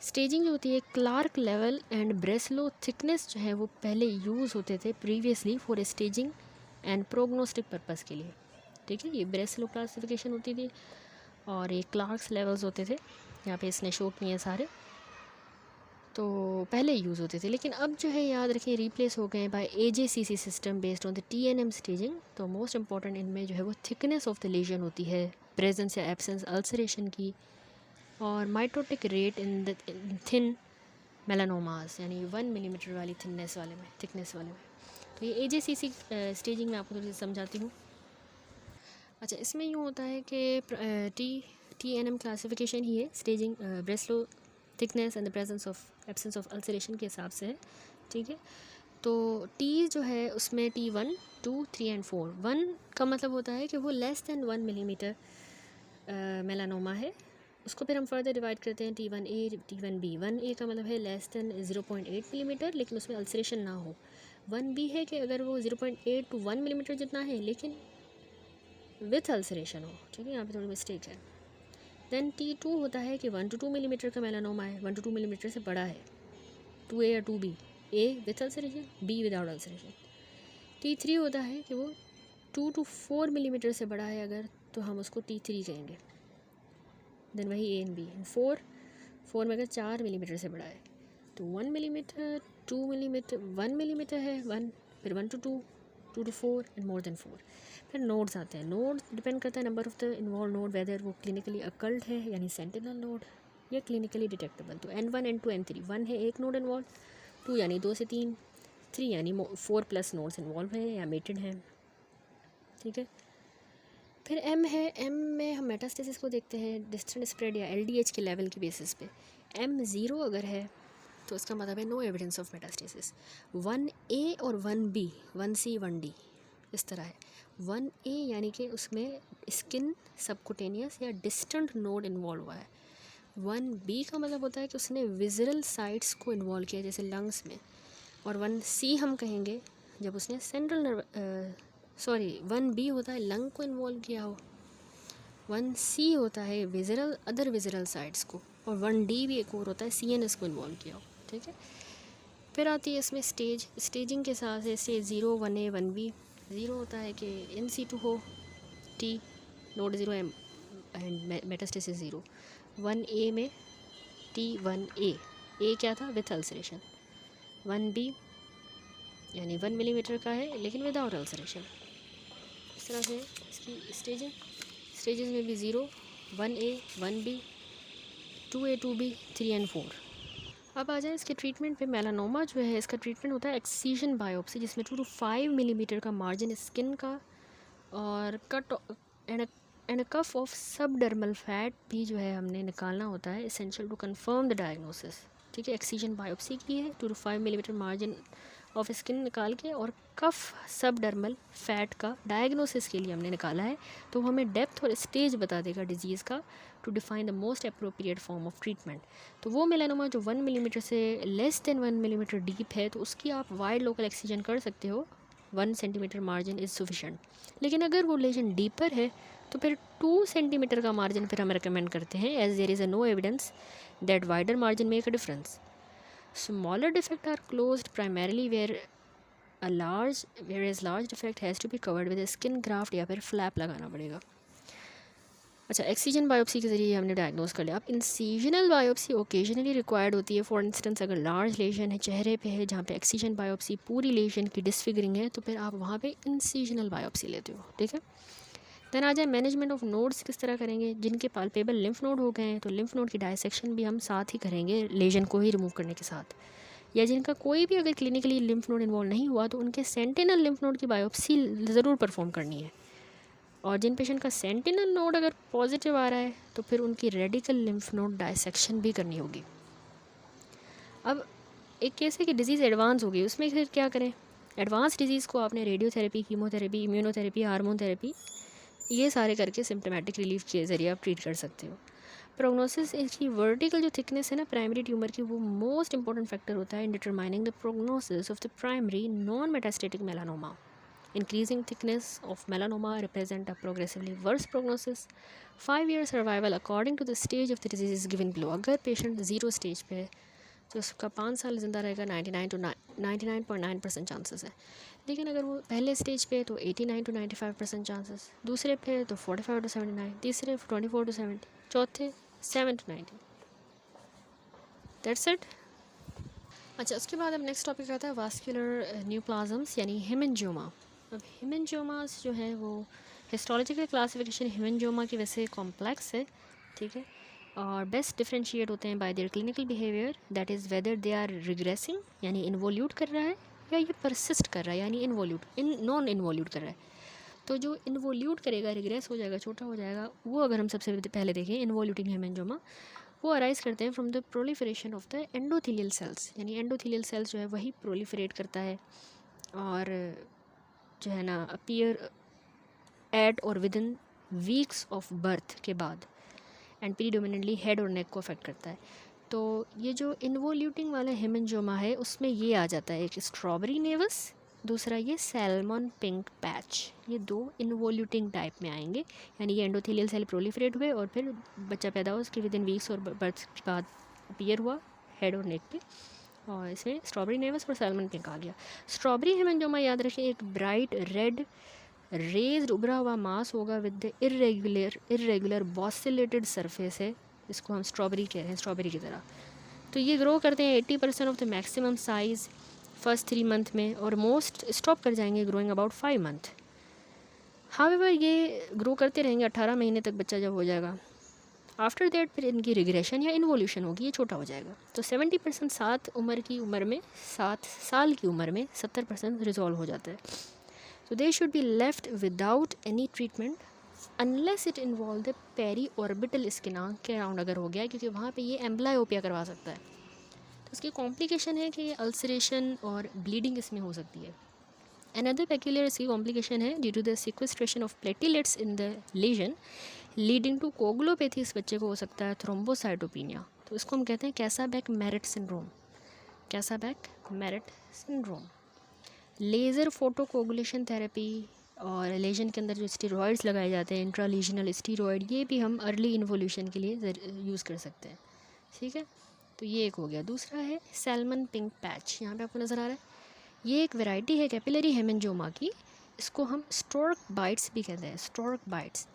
स्टेजिंग जो होती है, क्लार्क लेवल एंड ब्रेसलो थिकनेस जो है वो पहले यूज़ होते थे previously for staging and prognostic purpose के लिए, ठीक है। ये ब्रेसलो क्लासिफिकेशन होती थी और ये क्लार्क्स लेवल्स होते थे। यहाँ पे इसने शो किए हैं सारे, तो पहले यूज़ होते थे। लेकिन अब जो है याद रखें रिप्लेस हो गए by AJCC system based on the TNM staging. तो मोस्ट इंपॉर्टेंट इनमें जो है वो थिकनेस ऑफ द लेजन होती है, प्रेजेंस या एब्सेंस अल्सरेशन की, और mitotic rate in the thin melanomas, यानी 1 मिलीमीटर वाली थिकनेस वाले में। तो ये AJCC स्टेजिंग में आपको थोड़ी सी समझाती हूँ। अच्छा, इसमें यूँ होता है कि TNM क्लासिफिकेशन ही है staging Breslow thickness and the presence of absence of ulceration के हिसाब से है, ठीक है। तो T जो है उसमें T1, 2, 3 एंड 4। 1 का मतलब होता है कि वो लेस दैन 1 मिलीमीटर मेलानोमा है। उसको फिर हम फर्दर डिवाइड करते हैं T1A, T1B। 1A का मतलब है लेस दैन 0.8 मिलीमीटर, लेकिन उसमें अल्सरेशन ना हो। 1B है कि अगर वो 0.8 to 1 मिलीमीटर जितना है, लेकिन विथ अल्सरेशन हो, ठीक है। यहाँ पे थोड़ी मिस्टेक है। देन T2 होता है कि 1 to 2 मिलीमीटर का मेलानोमा है, 1 to 2 मिलीमीटर से बड़ा है, 2A या 2B, A with ulceration, B without ulceration. T3 होता है कि वो 2 to 4 मिलीमीटर से बड़ा है अगर, तो हम उसको T3 कहेंगे। देन वही A एंड B। 4 में अगर 4 मिलीमीटर से बड़ा है तो 1 मिलीमीटर, 2 मिलीमीटर, 1 मिलीमीटर है 1, फिर 1 to 2, 2 to 4 and more than 4। फिर नोड्स आते हैं। नोड डिपेंड करता है number of the involved node, whether वो क्लिनिकली अकल्ट है यानी सेंटिनल नोड या क्लिनिकली डिटेक्टेबल। तो N1 N2 N3, 1 है एक नोड इन्वॉल्व, 2 यानी 2 से 3, 3 यानी 4+ नोड्स इन्वॉल्व हैं या मेटेड हैं, ठीक है। फिर M है, M में हम मेटास्टेसिस को देखते हैं डिस्टेंट स्प्रेड या LDH के लेवल की बेसिस पे। M 0 अगर है तो इसका मतलब है no evidence of metastasis. 1A और 1B, 1C 1D इस तरह है। 1A यानी कि उसमें स्किन सबकुटेनियस या डिस्टेंट नोड इन्वॉल्व हुआ है। 1B का मतलब होता है कि उसने विजरल साइट्स को इन्वॉल्व किया जैसे लंग्स में। और 1C हम कहेंगे जब उसने सेंट्रल नर्व 1B होता है लंग को इन्वॉल्व किया हो, 1C होता है विजरल अदर विजरल साइट्स को, और 1D भी एक और होता है CNS को इन्वॉल्व किया हो, ठीक है। फिर आती है इसमें स्टेजिंग के साथ है स्टेज 0, 1A 1B। 0 होता है कि इन situ हो T node 0 and metastasis 0। 1A में T1A, A क्या था विथ अल्सरेशन। 1B यानी 1 मिलीमीटर का है लेकिन विदाउट अल्सरेशन। इस तरह से इसकी स्टेजेस में भी 0, 1A 1B, 2A 2B 3 and 4। अब आ जाए इसके ट्रीटमेंट पे। मेलानोमा जो है इसका ट्रीटमेंट होता है एक्सीजन बायोप्सी, जिसमें 2 to 5 मिलीमीटर का मार्जिन स्किन का और cut and cuff of subdermal fat भी जो है हमने निकालना होता है, essential to confirm the diagnosis, ठीक है। एक्सीजन बायोप्सी की है, 2 to 5 millimetre margin of skin निकाल के और कफ सबडर्मल फैट का डायग्नोसिस के लिए हमने निकाला है। तो हमें डेप्थ और स्टेज बता देगा डिजीज़ का to define the most appropriate form of treatment. तो वो मेलानोमा जो 1 मिलीमीटर से लेस देन 1 मिलीमीटर डीप है तो उसकी आप वाइड लोकल एक्सीजन कर सकते हो, 1 सेंटीमीटर मार्जिन इज़ सफिशेंट। लेकिन अगर वो लेजन डीपर है तो फिर 2 सेंटीमीटर का मार्जिन फिर हम रिकमेंड करते हैं, as there is a no evidence that wider margin make a difference. Smaller defects are closed primarily whereas large defect has to be covered with a skin graft या फिर flap लगाना पड़ेगा। अच्छा, excision biopsy के ज़रिए हमने diagnose कर लिया। अब इंसीजनल बायोप्सी ओकेजनली रिक्वायर्ड होती है। फॉर इंस्टेंस अगर लार्ज लेशन है चेहरे पे है जहाँ पे एक्सीजन बायोप्सी पूरी लेशन की डिसफिगरिंग है तो फिर आप वहाँ पे इंसीजनल बायोप्सी लेते हो, ठीक है। देन आ जाए मैनेजमेंट ऑफ नोड्स किस तरह करेंगे। जिनके पाल्पेबल लिम्फ नोड हो गए हैं तो लिम्फ नोड की डायसेक्शन भी हम साथ ही करेंगे लेजन को ही रिमूव करने के साथ। या जिनका कोई भी अगर क्लिनिकली लिम्फ नोड इन्वॉल्व नहीं हुआ तो उनके सेंटिनल लिम्फ नोड की बायोप्सी ज़रूर परफॉर्म करनी है। और जिन पेशेंट का सेंटिनल नोड अगर पॉजिटिव आ रहा है तो फिर उनकी रेडिकल लिम्फ नोड डायसेक्शन भी करनी होगी। अब एक केस है कि डिज़ीज़ एडवांस हो गई, उसमें फिर क्या करें। एडवांस डिजीज़ को आपने radiotherapy, chemotherapy, immunotherapy, hormone therapy ये सारे करके सिम्टोमेटिक रिलीफ के ज़रिए आप ट्रीट कर सकते हो। प्रोग्नोसिस, इसकी वर्टिकल जो थिकनेस है ना प्राइमरी ट्यूमर की, वो मोस्ट इंपॉर्टेंट फैक्टर होता है in determining the prognosis of the primary non metastatic melanoma. Increasing thickness of melanoma represent a progressively worse prognosis. 5-year survival according to the stage of the disease is given below. अगर patient 0 stage पे है तो उसका 5 साल ज़िंदा रहेगा, 99.9% chances है। लेकिन अगर वो पहले स्टेज पे है तो 89 to 95% चांसेस, दूसरे पे तो 45 to 79, तीसरे 24 to 70, चौथे 7 to 90। That's it. अच्छा, उसके बाद अब नेक्स्ट टॉपिक आता है वास्कुलर न्यूप्लाज्म्स यानी हेमेंजियोमा। अब हेमेंजियोमास जो है वो हिस्टोलॉजिकल क्लासिफिकेशन हेमेंजियोमा की वैसे कॉम्प्लेक्स है, ठीक है। और बेस्ट डिफ्रेंशिएट होते हैं by their clinical behaviour, that is whether they are regressing यानी इन्वोल्यूट कर रहा है या ये परसिस्ट कर रहा है यानी नॉन इन्वोल्यूट कर रहा है। तो जो इन्वोल्यूट करेगा, रिग्रेस हो जाएगा, छोटा हो जाएगा, वो अगर हम सबसे पहले देखें इन्वोल्यूटिंग हेमेंजियोमा, वो अराइज करते हैं from the proliferation of the endothelial cells, यानी एंडोथेलियल सेल्स जो है वही प्रोलिफरेट करता है और जो है ना अपीयर एट और with in weeks of birth के बाद, एंड प्रीडोमिनेंटली हेड और नेक को अफेक्ट करता है। तो ये जो इन्वोल्यूटिंग वाला हेमेंजियोमा है उसमें ये आ जाता है, एक स्ट्रॉबेरी नेवस, दूसरा ये सैल्मन पिंक पैच, ये 2 इन्वोल्यूटिंग टाइप में आएंगे, यानी ये एंडोथेलियल सेल प्रोलिफरेट हुए और फिर बच्चा पैदा हुआ, उसके विदिन वीक्स और बर्थ के बाद अपीयर हुआ हेड और नेक पे, और इसमें स्ट्रॉबेरी नेवस और सैल्मन पिंक आ गया। स्ट्रॉबेरी हेमेंजोमा याद रखिए एक ब्राइट रेड रेज्ड उभरा हुआ मास होगा विद द इरेगुलर बॉसिलेटेड सरफेस है, इसको हम स्ट्रॉबेरी कह रहे हैं, स्ट्रॉबेरी की तरह। तो ये ग्रो करते हैं 80% of the maximum size first 3 month में, और मोस्ट स्टॉप कर जाएंगे ग्रोइंग अबाउट 5 मंथ। हाउएवर ये ग्रो करते रहेंगे 18 महीने तक, बच्चा जब हो जाएगा। आफ्टर दैट फिर इनकी रिग्रेशन या इन्वोल्यूशन होगी, ये छोटा हो जाएगा। तो 70% 7 साल की उम्र में 70% रिजॉल्व हो जाता है। तो they should be left without any treatment unless it involve the peri orbital skin, आँख के अराउंड अगर हो गया, क्योंकि वहाँ पे ये एम्ब्लायोपिया करवा सकता है। तो इसकी कॉम्प्लिकेशन है कि अल्सरेशन और ब्लीडिंग इसमें हो सकती है। अनदर पेक्यूलियर इसकी कॉम्प्लिकेशन है due to the sequestration of platelets in the lesion leading to coagulopathy, इस बच्चे को हो सकता है थ्रोम्बोसाइटोपिनिया। तो इसको हम कहते हैं Kasabach Merritt syndrome, Kasabach Merritt syndrome. Laser photocoagulation therapy और लेजन के अंदर जो स्टीरॉयड्स लगाए जाते हैं, इंट्रालीजनल स्टीरॉयड, ये भी हम अर्ली इन्वोल्यूशन के लिए यूज़ कर सकते हैं। ठीक है, तो ये एक हो गया। दूसरा है सैल्मन पिंक पैच, यहाँ पे आपको नज़र आ रहा है, ये एक वैरायटी है कैपिलरी हेमेंजोमा की, इसको हम स्टोर्क बाइट्स भी कहते हैं, स्टोर्क बाइट्स।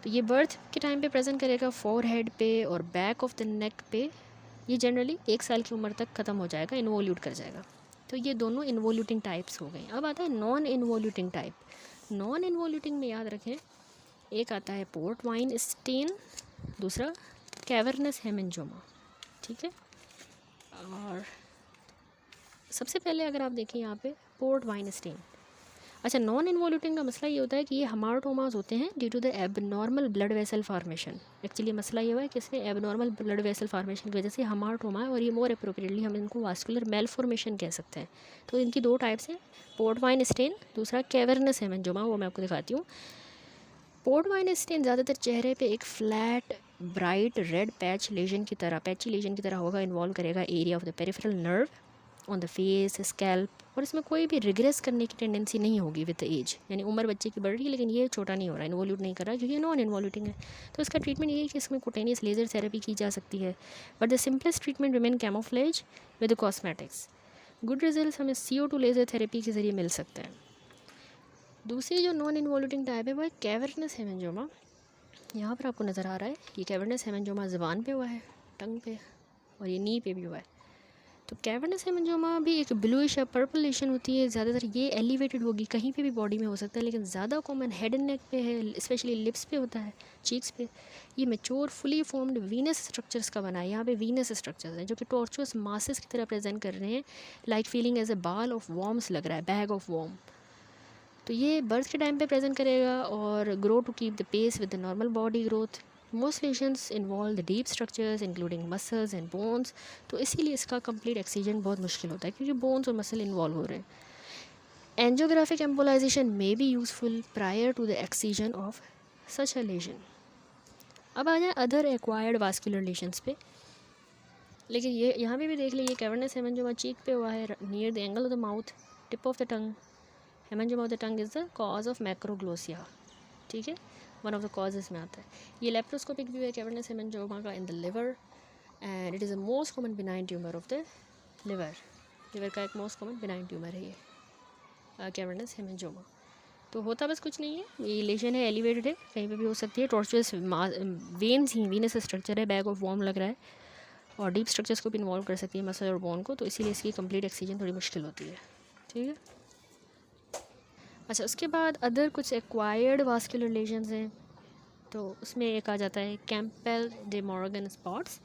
तो ये बर्थ के टाइम पे प्रेजेंट करेगा फोरहेड पे और बैक ऑफ द नेक पे, ये जनरली 1 साल की उम्र तक ख़त्म हो जाएगा, इन्वोल्यूट कर जाएगा। तो ये दोनों इन्वोल्यूटिंग टाइप्स हो गए। अब आता है नॉन इन्वोल्यूटिंग टाइप। नॉन इन्वोल्यूटिंग में याद रखें, एक आता है पोर्ट वाइन स्टेन, दूसरा कैवर्नस हेमेंजोमा। ठीक है, और सबसे पहले अगर आप देखें यहाँ पे पोर्ट वाइन स्टेन। अच्छा, नॉन इन्वोल्यूटिंग का मसला ये होता है कि ये हमार्टोमास होते हैं due to the abnormal blood vessel formation. Actually मसला ये हुआ है कि इसमें एबनॉर्मल ब्लड वेसल फार्मेशन की वजह से हमार्टोमा है, और ये मोर अप्रोप्रिएटली हम इनको वास्कुलर मेलफॉर्मेशन कह सकते हैं। तो इनकी 2 टाइप्स हैं, पोर्ट वाइन स्टेन, दूसरा कैवर्नस हेमेंजोमा, वो मैं आपको दिखाती हूँ। पोर्ट वाइन स्टेन ज़्यादातर चेहरे पे एक flat bright red patch lesion की तरह, पैची लेजन की तरह होगा, इन्वॉल्व करेगा area of the peripheral nerve on the face scalp, और इसमें कोई भी रिग्रेस करने की टेंडेंसी नहीं होगी विद एज, यानी उम्र बच्चे की बढ़ रही है लेकिन ये छोटा नहीं हो रहा है, इन्वोल्यूट नहीं कर रहा, क्योंकि नॉन इन्वोल्यूटिंग है। तो इसका ट्रीटमेंट ये है कि इसमें कुटेनियस लेजर थेरेपी की जा सकती है, but the simplest treatment remain camouflage with cosmetics. Good result हमें CO2 लेज़र थेरेपी के ज़रिए मिल सकता है। दूसरी जो नॉन इन्वोल्यूटिंग टाइप है वो है कैवर्नस हेमेंजोमा। यहाँ पर आपको नज़र आ रहा है, ये कैवर्नस हेमेंजोमा ज़बान पे हुआ है, टंग पे, और ये नी पे भी हुआ है। तो कैवर्नस हेमेंजोमा भी एक ब्लूइश या पर्पल लेशन होती है, ज़्यादातर ये एलिवेटेड होगी, कहीं पे भी बॉडी में हो सकता है, लेकिन ज़्यादा कॉमन हेड एंड नेक पे है, स्पेशली लिप्स पे होता है, चीक्स पे। ये mature fully formed Venus structures का बना है, यहाँ पे वीनस स्ट्रक्चर्स हैं जो कि टॉर्चुअस मासेस की तरह प्रेजेंट कर रहे हैं, लाइक फीलिंग एज ए बाल ऑफ वॉर्म्स लग रहा है, बैग ऑफ वॉर्म। तो ये बर्थ के टाइम पे प्रेजेंट करेगा और grow to keep the pace with the normal body growth. Most lesions involve the deep structures including muscles and bones, तो इसीलिए इसका कंप्लीट एक्सीजन बहुत मुश्किल होता है क्योंकि बोन्स और मसल इन्वॉल्व हो रहे हैं। Angiographic embolisation may be useful prior to the excision of such a lesion. अब आ जाए अदर एक्वायर्ड वास्कुलर लेशंस पे, लेकिन ये यहाँ पे भी देख लीजिए, कैवर्नस हेमेंजोमा चीक पे हुआ है, near the angle of the mouth, tip of the tongue. Haemangioma of the tongue is the cause of macroglossia, ठीक है, वन ऑफ द कॉजेज़ में आता है। ये लेप्रोस्कोपिक व्यू है कैवर्नस हेमेंजोमा का in the liver, and it is the most common benign tumour of the liver. Liver का एक मोस्ट कॉमन बिनाइन ट्यूमर है ये कैवर्नस हेमेंजोमा। तो होता बस कुछ नहीं है, ये लेशन है, एलिवेटेड है, कहीं पे भी हो सकती है, टॉर्चुअस वेन्स ही वीनस स्ट्रक्चर है, बैग ऑफ वॉर्म लग रहा है, और डीप स्ट्रक्चर्स को भी इन्वॉल्व कर सकती है, मसल और बोन को, तो इसीलिए इसकी कंप्लीट एक्सीजन थोड़ी मुश्किल होती है। ठीक है, अच्छा, उसके बाद अदर कुछ एक्वायर्ड वास्कुलर लेशंस हैं, तो उसमें एक आ जाता है कैम्पेल डे मॉर्गन स्पॉट्स।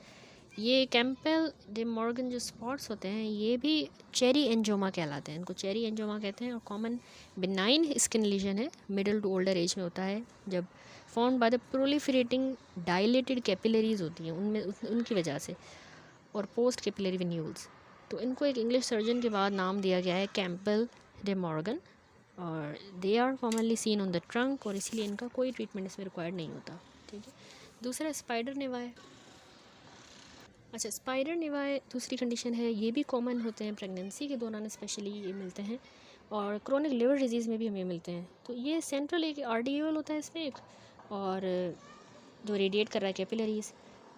ये कैम्पेल डे मॉर्गन जो स्पॉट्स होते हैं ये भी चेरी एंजोमा कहलाते हैं, इनको चेरी एंजोमा कहते हैं, और कॉमन बिनाइन स्किन लीजन है, मिडिल टू ओल्डर एज में होता है, जब formed by the proliferating dilated capillaries होती हैं उनमें, उनकी वजह से, और पोस्ट कैपिलरी वेन्यूल्स। तो इनको एक इंग्लिश सर्जन के बाद नाम दिया गया है कैम्पेल डे मॉर्गन, और they are commonly seen on the trunk, और इसीलिए इनका कोई ट्रीटमेंट इसमें रिक्वायर्ड नहीं होता। ठीक है, दूसरा स्पाइडर निवाए। अच्छा, स्पाइडर निवाए दूसरी कंडीशन है, ये भी कॉमन होते हैं प्रेगनेंसी के दौरान, स्पेशली ये मिलते हैं, और क्रोनिक लिवर डिजीज़ में भी हमें मिलते हैं। तो ये सेंट्रल एक आर्टीरियोल होता है इसमें एक, और जो रेडिएट कर रहा है कैपिलरीज।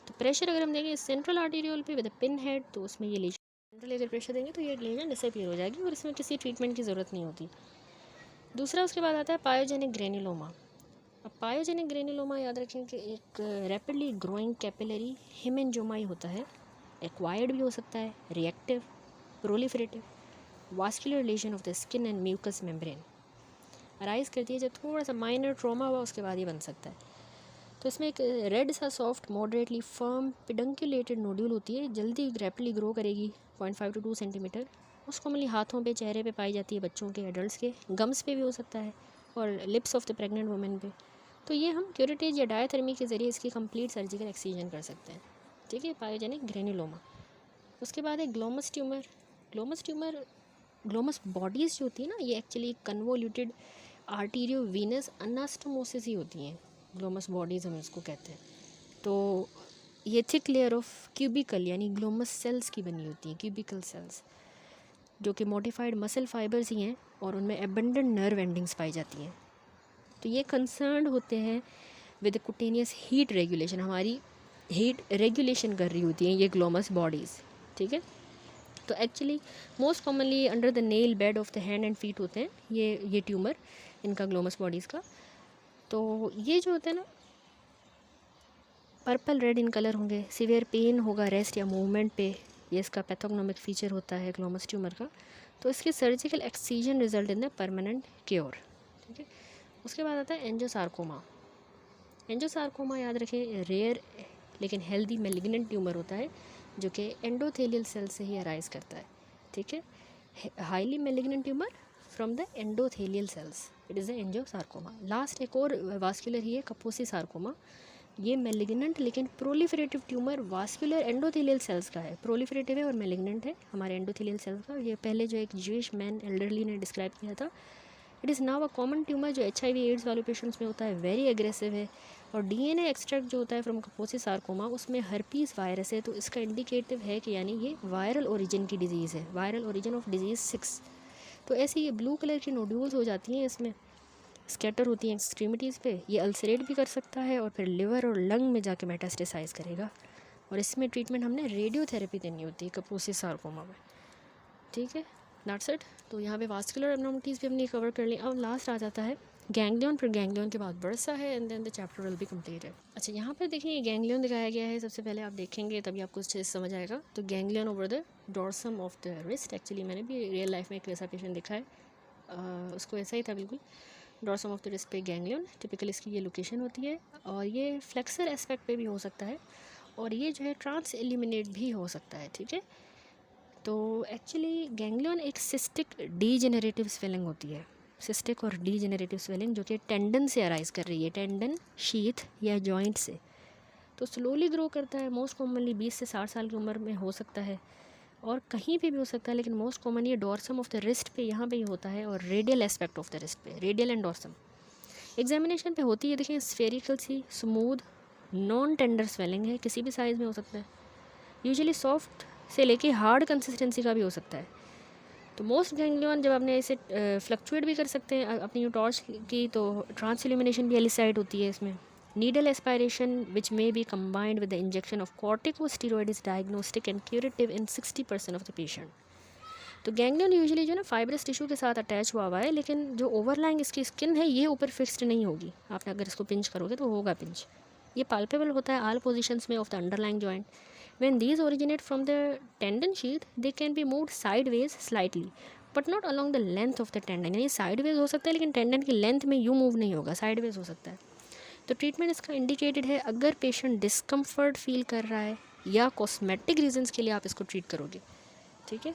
तो प्रेशर अगर हम देंगे सेंट्रल आर्टीरियोल पे विद पिन हेड, तो उसमें ये लीजन सेंट्रल अगर प्रेशर देंगे तो ये लीजन डिसअपीयर हो जाएगी और इसमें किसी ट्रीटमेंट की ज़रूरत नहीं होती। दूसरा उसके बाद आता है पायोजेनिक ग्रेनुलोमा। अब पायोजेनिक ग्रेनुलोमा याद रखें कि एक रैपिडली ग्रोइंग कैपिलरी हेमेंजोमा होता है। एक्वायर्ड भी हो सकता है, reactive, proliferative, vascular lesion of the skin and mucous membrane. Arise करती है जब थोड़ा सा माइनर ट्रॉमा हुआ, उसके बाद ये बन सकता है। तो इसमें एक रेड सा सॉफ्ट मॉडरेटली फर्म पिडंकुलेटेड नोड्यूल होती है, जल्दी रैपिडली ग्रो करेगी 0.5 to 2 सेंटीमीटर। उसको कॉमनली हाथों पे, चेहरे पे पाई जाती है, बच्चों के, एडल्ट्स के, गम्स पे भी हो सकता है और lips of the pregnant women पे। तो ये हम क्यूरेटेज या डायथर्मी के ज़रिए इसकी कंप्लीट सर्जिकल एक्सीजन कर सकते हैं। ठीक है, पायोजेनिक ग्रेनुलोमा। उसके बाद है ग्लोमस ट्यूमर। ग्लोमस बॉडीज़ जो होती है ना, ये actually convoluted arterio venous anastomosis ही होती हैं। ग्लोमस बॉडीज़ हम इसको कहते हैं। तो ये थिक लेयर ऑफ क्यूबिकल यानी ग्लोमस सेल्स की बनी होती हैं, क्यूबिकल सेल्स, जो कि मॉडिफाइड मसल फाइबर्स ही हैं और उनमें एबंडेंट नर्व एंडिंग्स पाई जाती हैं। तो ये कंसर्न होते हैं विद कुटेनियस हीट रेगुलेशन, हमारी हीट रेगुलेशन कर रही होती हैं ये ग्लोमस बॉडीज़। ठीक है, तो actually most commonly under the nail bed of the hand and feet होते हैं ये ट्यूमर इनका, ग्लोमस बॉडीज़ का। तो ये जो होता है ना, पर्पल रेड इन कलर होंगे, सीवियर पेन होगा रेस्ट या मूवमेंट पे, ये इसका पैथोग्नोमिक फीचर होता है ग्लोमस ट्यूमर का। तो इसके surgical excision result in the permanent cure. ठीक है, उसके बाद आता है एंजियोसार्कोमा। एंजियोसार्कोमा याद रखें, रेयर लेकिन हेल्दी मेलिग्नेंट ट्यूमर होता है जो कि एंडोथेलियल सेल से ही अराइज करता है। ठीक है, highly malignant tumour from the endothelial cells, it is the angiosarcoma. Last एक और वास्कुलर ही है, कपोसी सार्कोमा। ये मेलिग्नेंट लेकिन proliferative tumour vascular endothelial cells का है। प्रोलिफरेटिव है और मेलिग्नेंट है हमारे एंडोथेलियल सेल्स का। ये पहले जो एक ज्यूइश मैन एल्डरली ने डिस्क्राइब किया था। It is now a common tumour जो HIV एड्स वाले पेशेंट्स में होता है, वेरी एग्रेसिव है। और DNA एक्सट्रैक्ट जो होता है फ्रॉम कपोसी सार्कोमा, उसमें हर्पीस वायरस है, तो इसका इंडिकेटिव है कि यानी ये वायरल ओरिजिन की डिजीज़ है, वायरल ओरिजिन ऑफ डिजीज़ 6। तो ऐसे ये ब्लू कलर की नोड्यूल्स हो जाती हैं, इसमें स्कैटर होती हैं एक्सट्रीमिटीज़ पे। ये अल्सरेट भी कर सकता है और फिर लिवर और लंग में जाके मेटास्टेसाइज करेगा। और इसमें ट्रीटमेंट हमने रेडियोथेरेपी देनी होती है कपोसी सार्कोमा में। ठीक है, दैट्स इट। तो यहाँ पे वास्कुलर एब्नॉर्मलिटीज़ भी हमने कवर कर ली। अब लास्ट आ जाता है गैंग्लियन, फिर गैंग्लियन के बाद बर्सा है and then the chapter will be completed. अच्छा, यहाँ पे देखिए गैंग्लियन दिखाया गया है। सबसे पहले आप देखेंगे तभी आपको अच्छे से समझ आएगा। तो ganglion over the dorsum of the wrist, actually मैंने भी रियल लाइफ में एक वैसा पेशेंट देखा है, उसको ऐसा ही था बिल्कुल। डॉर्सम ऑफ द रिस्ट पे गैंग्लियन, टिपिकल इसकी ये लोकेशन होती है और ये फ्लेक्सर एस्पेक्ट पे भी हो सकता है और ये जो है ट्रांस एलिमिनेट भी हो सकता है। ठीक है, तो एक्चुअली गैंग्लियन एक सिस्टिक डीजेनरेटिव स्वेलिंग होती है, सिस्टिक और डीजेनरेटिव स्वेलिंग जो कि टेंडन से अराइज कर रही है, टेंडन, शीथ या जॉइंट से। तो स्लोली ग्रो करता है, मोस्ट कॉमनली 20 से 60 साल की उम्र में हो सकता है और कहीं पे भी हो सकता है, लेकिन मोस्ट कॉमन ये डॉर्सम ऑफ द रिस्ट पे यहाँ पे ही होता है और radial aspect of the wrist पे, रेडियल एंड डॉर्सम। एग्जामिनेशन पे होती है, देखिए स्फेरिकल सी स्मूथ नॉन टेंडर स्वेलिंग है, किसी भी साइज़ में हो सकता है, यूजुअली सॉफ्ट से लेके हार्ड कंसिस्टेंसी का भी हो सकता है। तो मोस्ट गैंग्लियन जब आपने इसे फ्लक्चुएट भी कर सकते हैं अपनी टॉर्च की, तो ट्रांस इल्यूमिनेशन भी एलिसाइड होती है इसमें। Needle aspiration which may be combined with the injection of corticosteroid is diagnostic and curative in 60% of the patient. तो गैंग्लियन यूजुअली जो ना फाइब्रस टिश्यू के साथ अटैच हुआ है, लेकिन जो ओवरलाइंग इसकी स्किन है ये ऊपर फिक्स्ड नहीं होगी। आपने अगर इसको पिंच करोगे तो होगा पिंच। ये पाल्पेबल होता है ऑल पोजिशंस में of the underlying joint. When these originate from the tendon sheath, they can be moved sideways slightly, but not along the length of the tendon. यानी sideways हो सकता है लेकिन टेंडन की लेंथ में यूँ मूव नहीं होगा, sideways हो सकता है। तो ट्रीटमेंट इसका इंडिकेटेड है अगर पेशेंट डिस्कम्फर्ट फील कर रहा है या कॉस्मेटिक रीजंस के लिए आप इसको ट्रीट करोगे। ठीक है,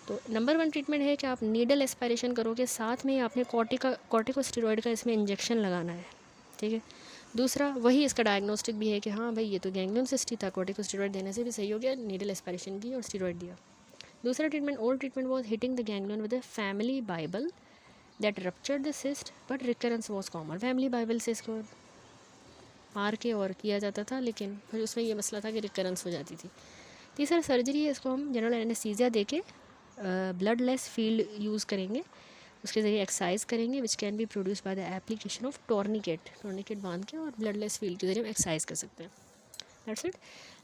तो नंबर 1 ट्रीटमेंट है कि आप नीडल एस्पायरेशन करोगे, साथ में आपने कॉर्टिकोस्टेरॉइड का इसमें इंजेक्शन लगाना है। ठीक है, दूसरा वही इसका डायग्नोस्टिक भी है कि हाँ भाई ये तो गैंग्लियन सिस्ट ही था, कॉर्टिकोस्टेरॉइड देने से भी सही हो गया, नीडल एस्पायरेशन की और स्टेरॉइड दिया। दूसरा treatment, old treatment was hitting the ganglion with a family Bible that ruptured the cyst but recurrence was common. Family Bible से इसको मार के और किया जाता था, लेकिन फिर उसमें ये मसला था कि रिकरेंस हो जाती थी। तीसरा सर्जरी है, इसको हम जनरल एनेस्थीसिया दे के ब्लड लेस फील्ड यूज़ करेंगे उसके ज़रिए एक्सरसाइज करेंगे which can be produce by the application of tourniquet बांध के और ब्लडलेस फील्ड के ज़रिए हम एक्सरसाइज कर सकते हैं। That's it.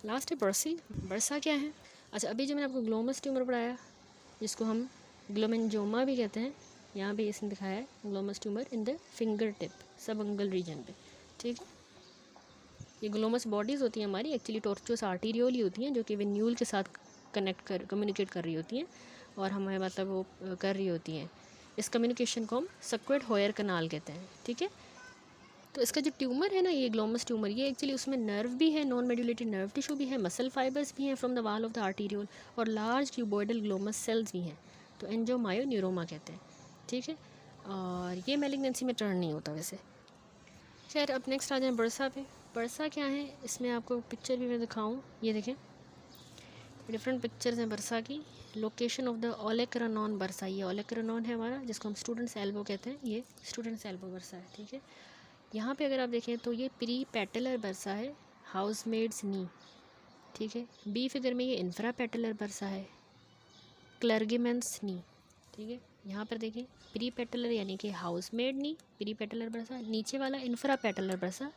लास्ट है बर्सी। बर्सा क्या है? अच्छा, अभी जो मैंने आपको ग्लोमस ट्यूमर पढ़ाया जिसको हम ग्लोमेंजोमा भी कहते हैं, यहाँ पे इसने दिखाया है Glomus tumour in the finger tip सब अंगल रीजन पे। ठीक है, ये ग्लोमस बॉडीज़ होती हैं हमारी, एक्चुअली टॉर्चुअस आर्टीरियोल ही होती हैं जो कि वेन्यूल के साथ कम्युनिकेट कर रही होती हैं और हमें मतलब वो कर रही होती हैं। इस कम्युनिकेशन को हम सक्वेट होयर कनाल कहते हैं। ठीक है, तो इसका जो ट्यूमर है ना, ये ग्लोमस ट्यूमर, ये एक्चुअली उसमें नर्व भी है, नॉन मेडुलेटेड नर्व टिश्यू भी है, मसल फाइबर्स भी हैं from the wall of the arteriole और लार्ज क्यूबॉइडल ग्लोमस सेल्स भी हैं, तो एंजियोमायोन्यूरोमा कहते हैं। ठीक है, और ये मैलिग्नेंसी में टर्न नहीं होता वैसे। खैर, अब नेक्स्ट आ जाए बर्सा पे। बर्सा क्या है, इसमें आपको पिक्चर भी मैं दिखाऊँ, ये देखें डिफरेंट पिक्चर्स हैं बर्सा की। लोकेशन ऑफ द ओलेक्रानॉन बर्सा, ये ओलेक्रानॉन है हमारा जिसको हम स्टूडेंट्स एल्बो कहते हैं, ये स्टूडेंट्स एल्बो बर्सा है। ठीक है, यहाँ पे अगर आप देखें तो ये प्री पेटलर बर्सा है, हाउसमेड्स नी। ठीक है, बी फिगर में ये इंफ्रा पेटलर बर्सा है, क्लर्गिमेंस नी। ठीक है, यहाँ पर देखें प्री पेटलर यानी कि हाउसमेड नी, प्री पेटलर बर्सा, नीचे वाला इंफ्रा पेटलर बर्सा,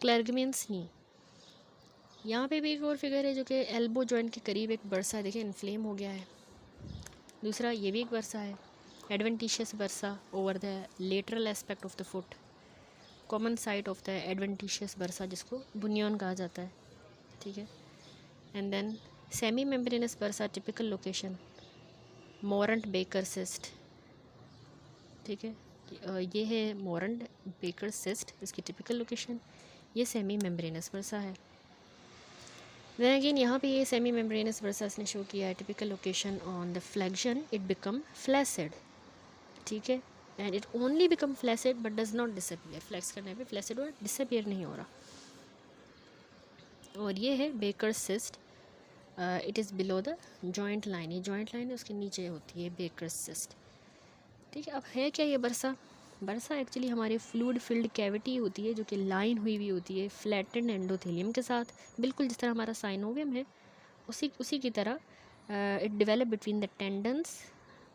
क्लर्गिमेंस नी। यहाँ पे भी एक और फिगर है जो कि एल्बो जॉइंट के करीब एक बर्सा देखें इन्फ्लेम हो गया है। दूसरा ये भी एक बर्सा है, adventitious bursa over the lateral aspect of the foot, common site of the adventitious bursa जिसको बुनियन कहा जाता है। ठीक है, and then semi membranous bursa typical location Morant Baker cyst. ठीक है, ये है मोरंट बेकर सिस्ट, इसकी टिपिकल लोकेशन, ये सेमी मेम्ब्रेनस बर्सा है। देन अगेन यहाँ पे ये सेमी मेम्ब्रेनस बर्सा ने शो किया है, typical location on the flexion it become flaccid. ठीक है, and it only become flaccid but does not disappear, flex करने पे फ्लैसिड और डिसअपियर नहीं हो रहा। और ये है baker cyst, it is below the joint line, ये जॉइंट लाइन है उसके नीचे होती है बेकर सिस्ट। ठीक है, अब है क्या ये बर्सा? बर्सा एक्चुअली हमारे फ्लूइड फिल्ड कैविटी होती है जो कि लाइन हुई हुई होती है फ्लैटेंड एंडोथेलियम के साथ, बिल्कुल जिस तरह हमारा साइनोवियम है उसी की तरह। It develop between the tendons,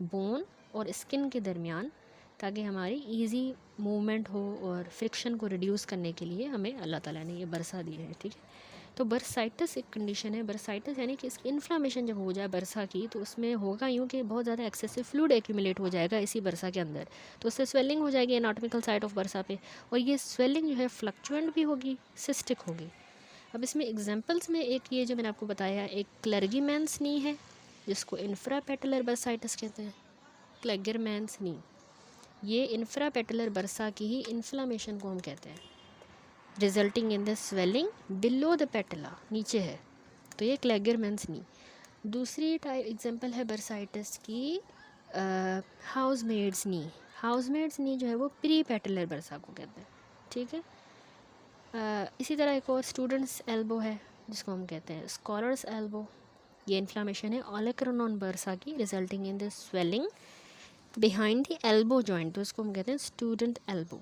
bone और स्किन के दरमियान, ताकि हमारी इजी मूवमेंट हो और फ्रिक्शन को रिड्यूस करने के लिए हमें अल्लाह ताला ने ये बरसा दी है। ठीक है, तो बर्साइटिस एक कंडीशन है, बर्साइटिस यानी कि इसकी इन्फ्लामेशन जब हो जाए बरसा की, तो उसमें होगा यूँ कि बहुत ज़्यादा एक्सेसिव फ्लूइड एक्यूमुलेट हो जाएगा इसी बरसा के अंदर, तो उससे स्वेलिंग हो जाएगी एनाटॉमिकल साइट ऑफ बरसा पे, और ये स्वेलिंग जो है फ्लक्चुएंट भी होगी, सिस्टिक होगी। अब इसमें एग्जांपल्स में एक ये जो मैंने आपको बताया, एक क्लर्गीमैन्स नी है जिसको इंफ्रा पेटलर बर्साइटिस कहते हैं, क्लर्गीमैन्स नी, ये इंफ्रा पेटलर बर्सा की ही इन्फ्लामेशन को हम कहते हैं, resulting in the swelling below the पेटला, नीचे है, तो ये क्लर्गीमैन्स नी। दूसरी टाइप एग्जांपल है बर्साइटिस की हाउसमेड्स नी। हाउसमेड्स नी जो है वो प्री पेटलर बर्सा को कहते हैं। ठीक है, इसी तरह एक और स्टूडेंट्स एल्बो है जिसको हम कहते हैं स्कॉलर्स एल्बो, ये इन्फ्लामेशन है ओलेक्रानॉन बर्सा की, resulting in the swelling behind the elbow joint, तो इसको हम कहते हैं स्टूडेंट एल्बो।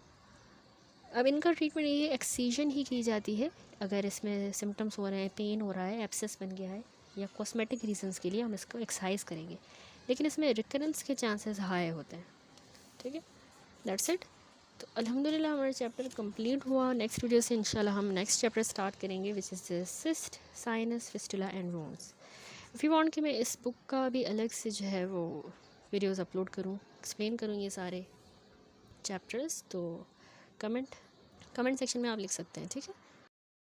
अब इनका ट्रीटमेंट ये एक्सीजन ही की जाती है, अगर इसमें सिम्टम्स हो रहे हैं, पेन हो रहा है, एब्सेस बन गया है, या कॉस्मेटिक रीजंस के लिए हम इसको एक्सरसाइज करेंगे, लेकिन इसमें रिकरेंस के चांसेस हाई होते हैं। ठीक है, दैट्स इट। तो अल्हम्दुलिल्लाह हमारा चैप्टर कंप्लीट हुआ। नेक्स्ट वीडियो से इंशाल्लाह हम नेक्स्ट चैप्टर स्टार्ट करेंगे which is cyst, sinus, fistula and wounds. If you want कि मैं इस बुक का भी अलग से जो है वो वीडियोस अपलोड करूं, एक्सप्लेन करूं ये सारे चैप्टर्स, तो कमेंट सेक्शन में आप लिख सकते हैं। ठीक है।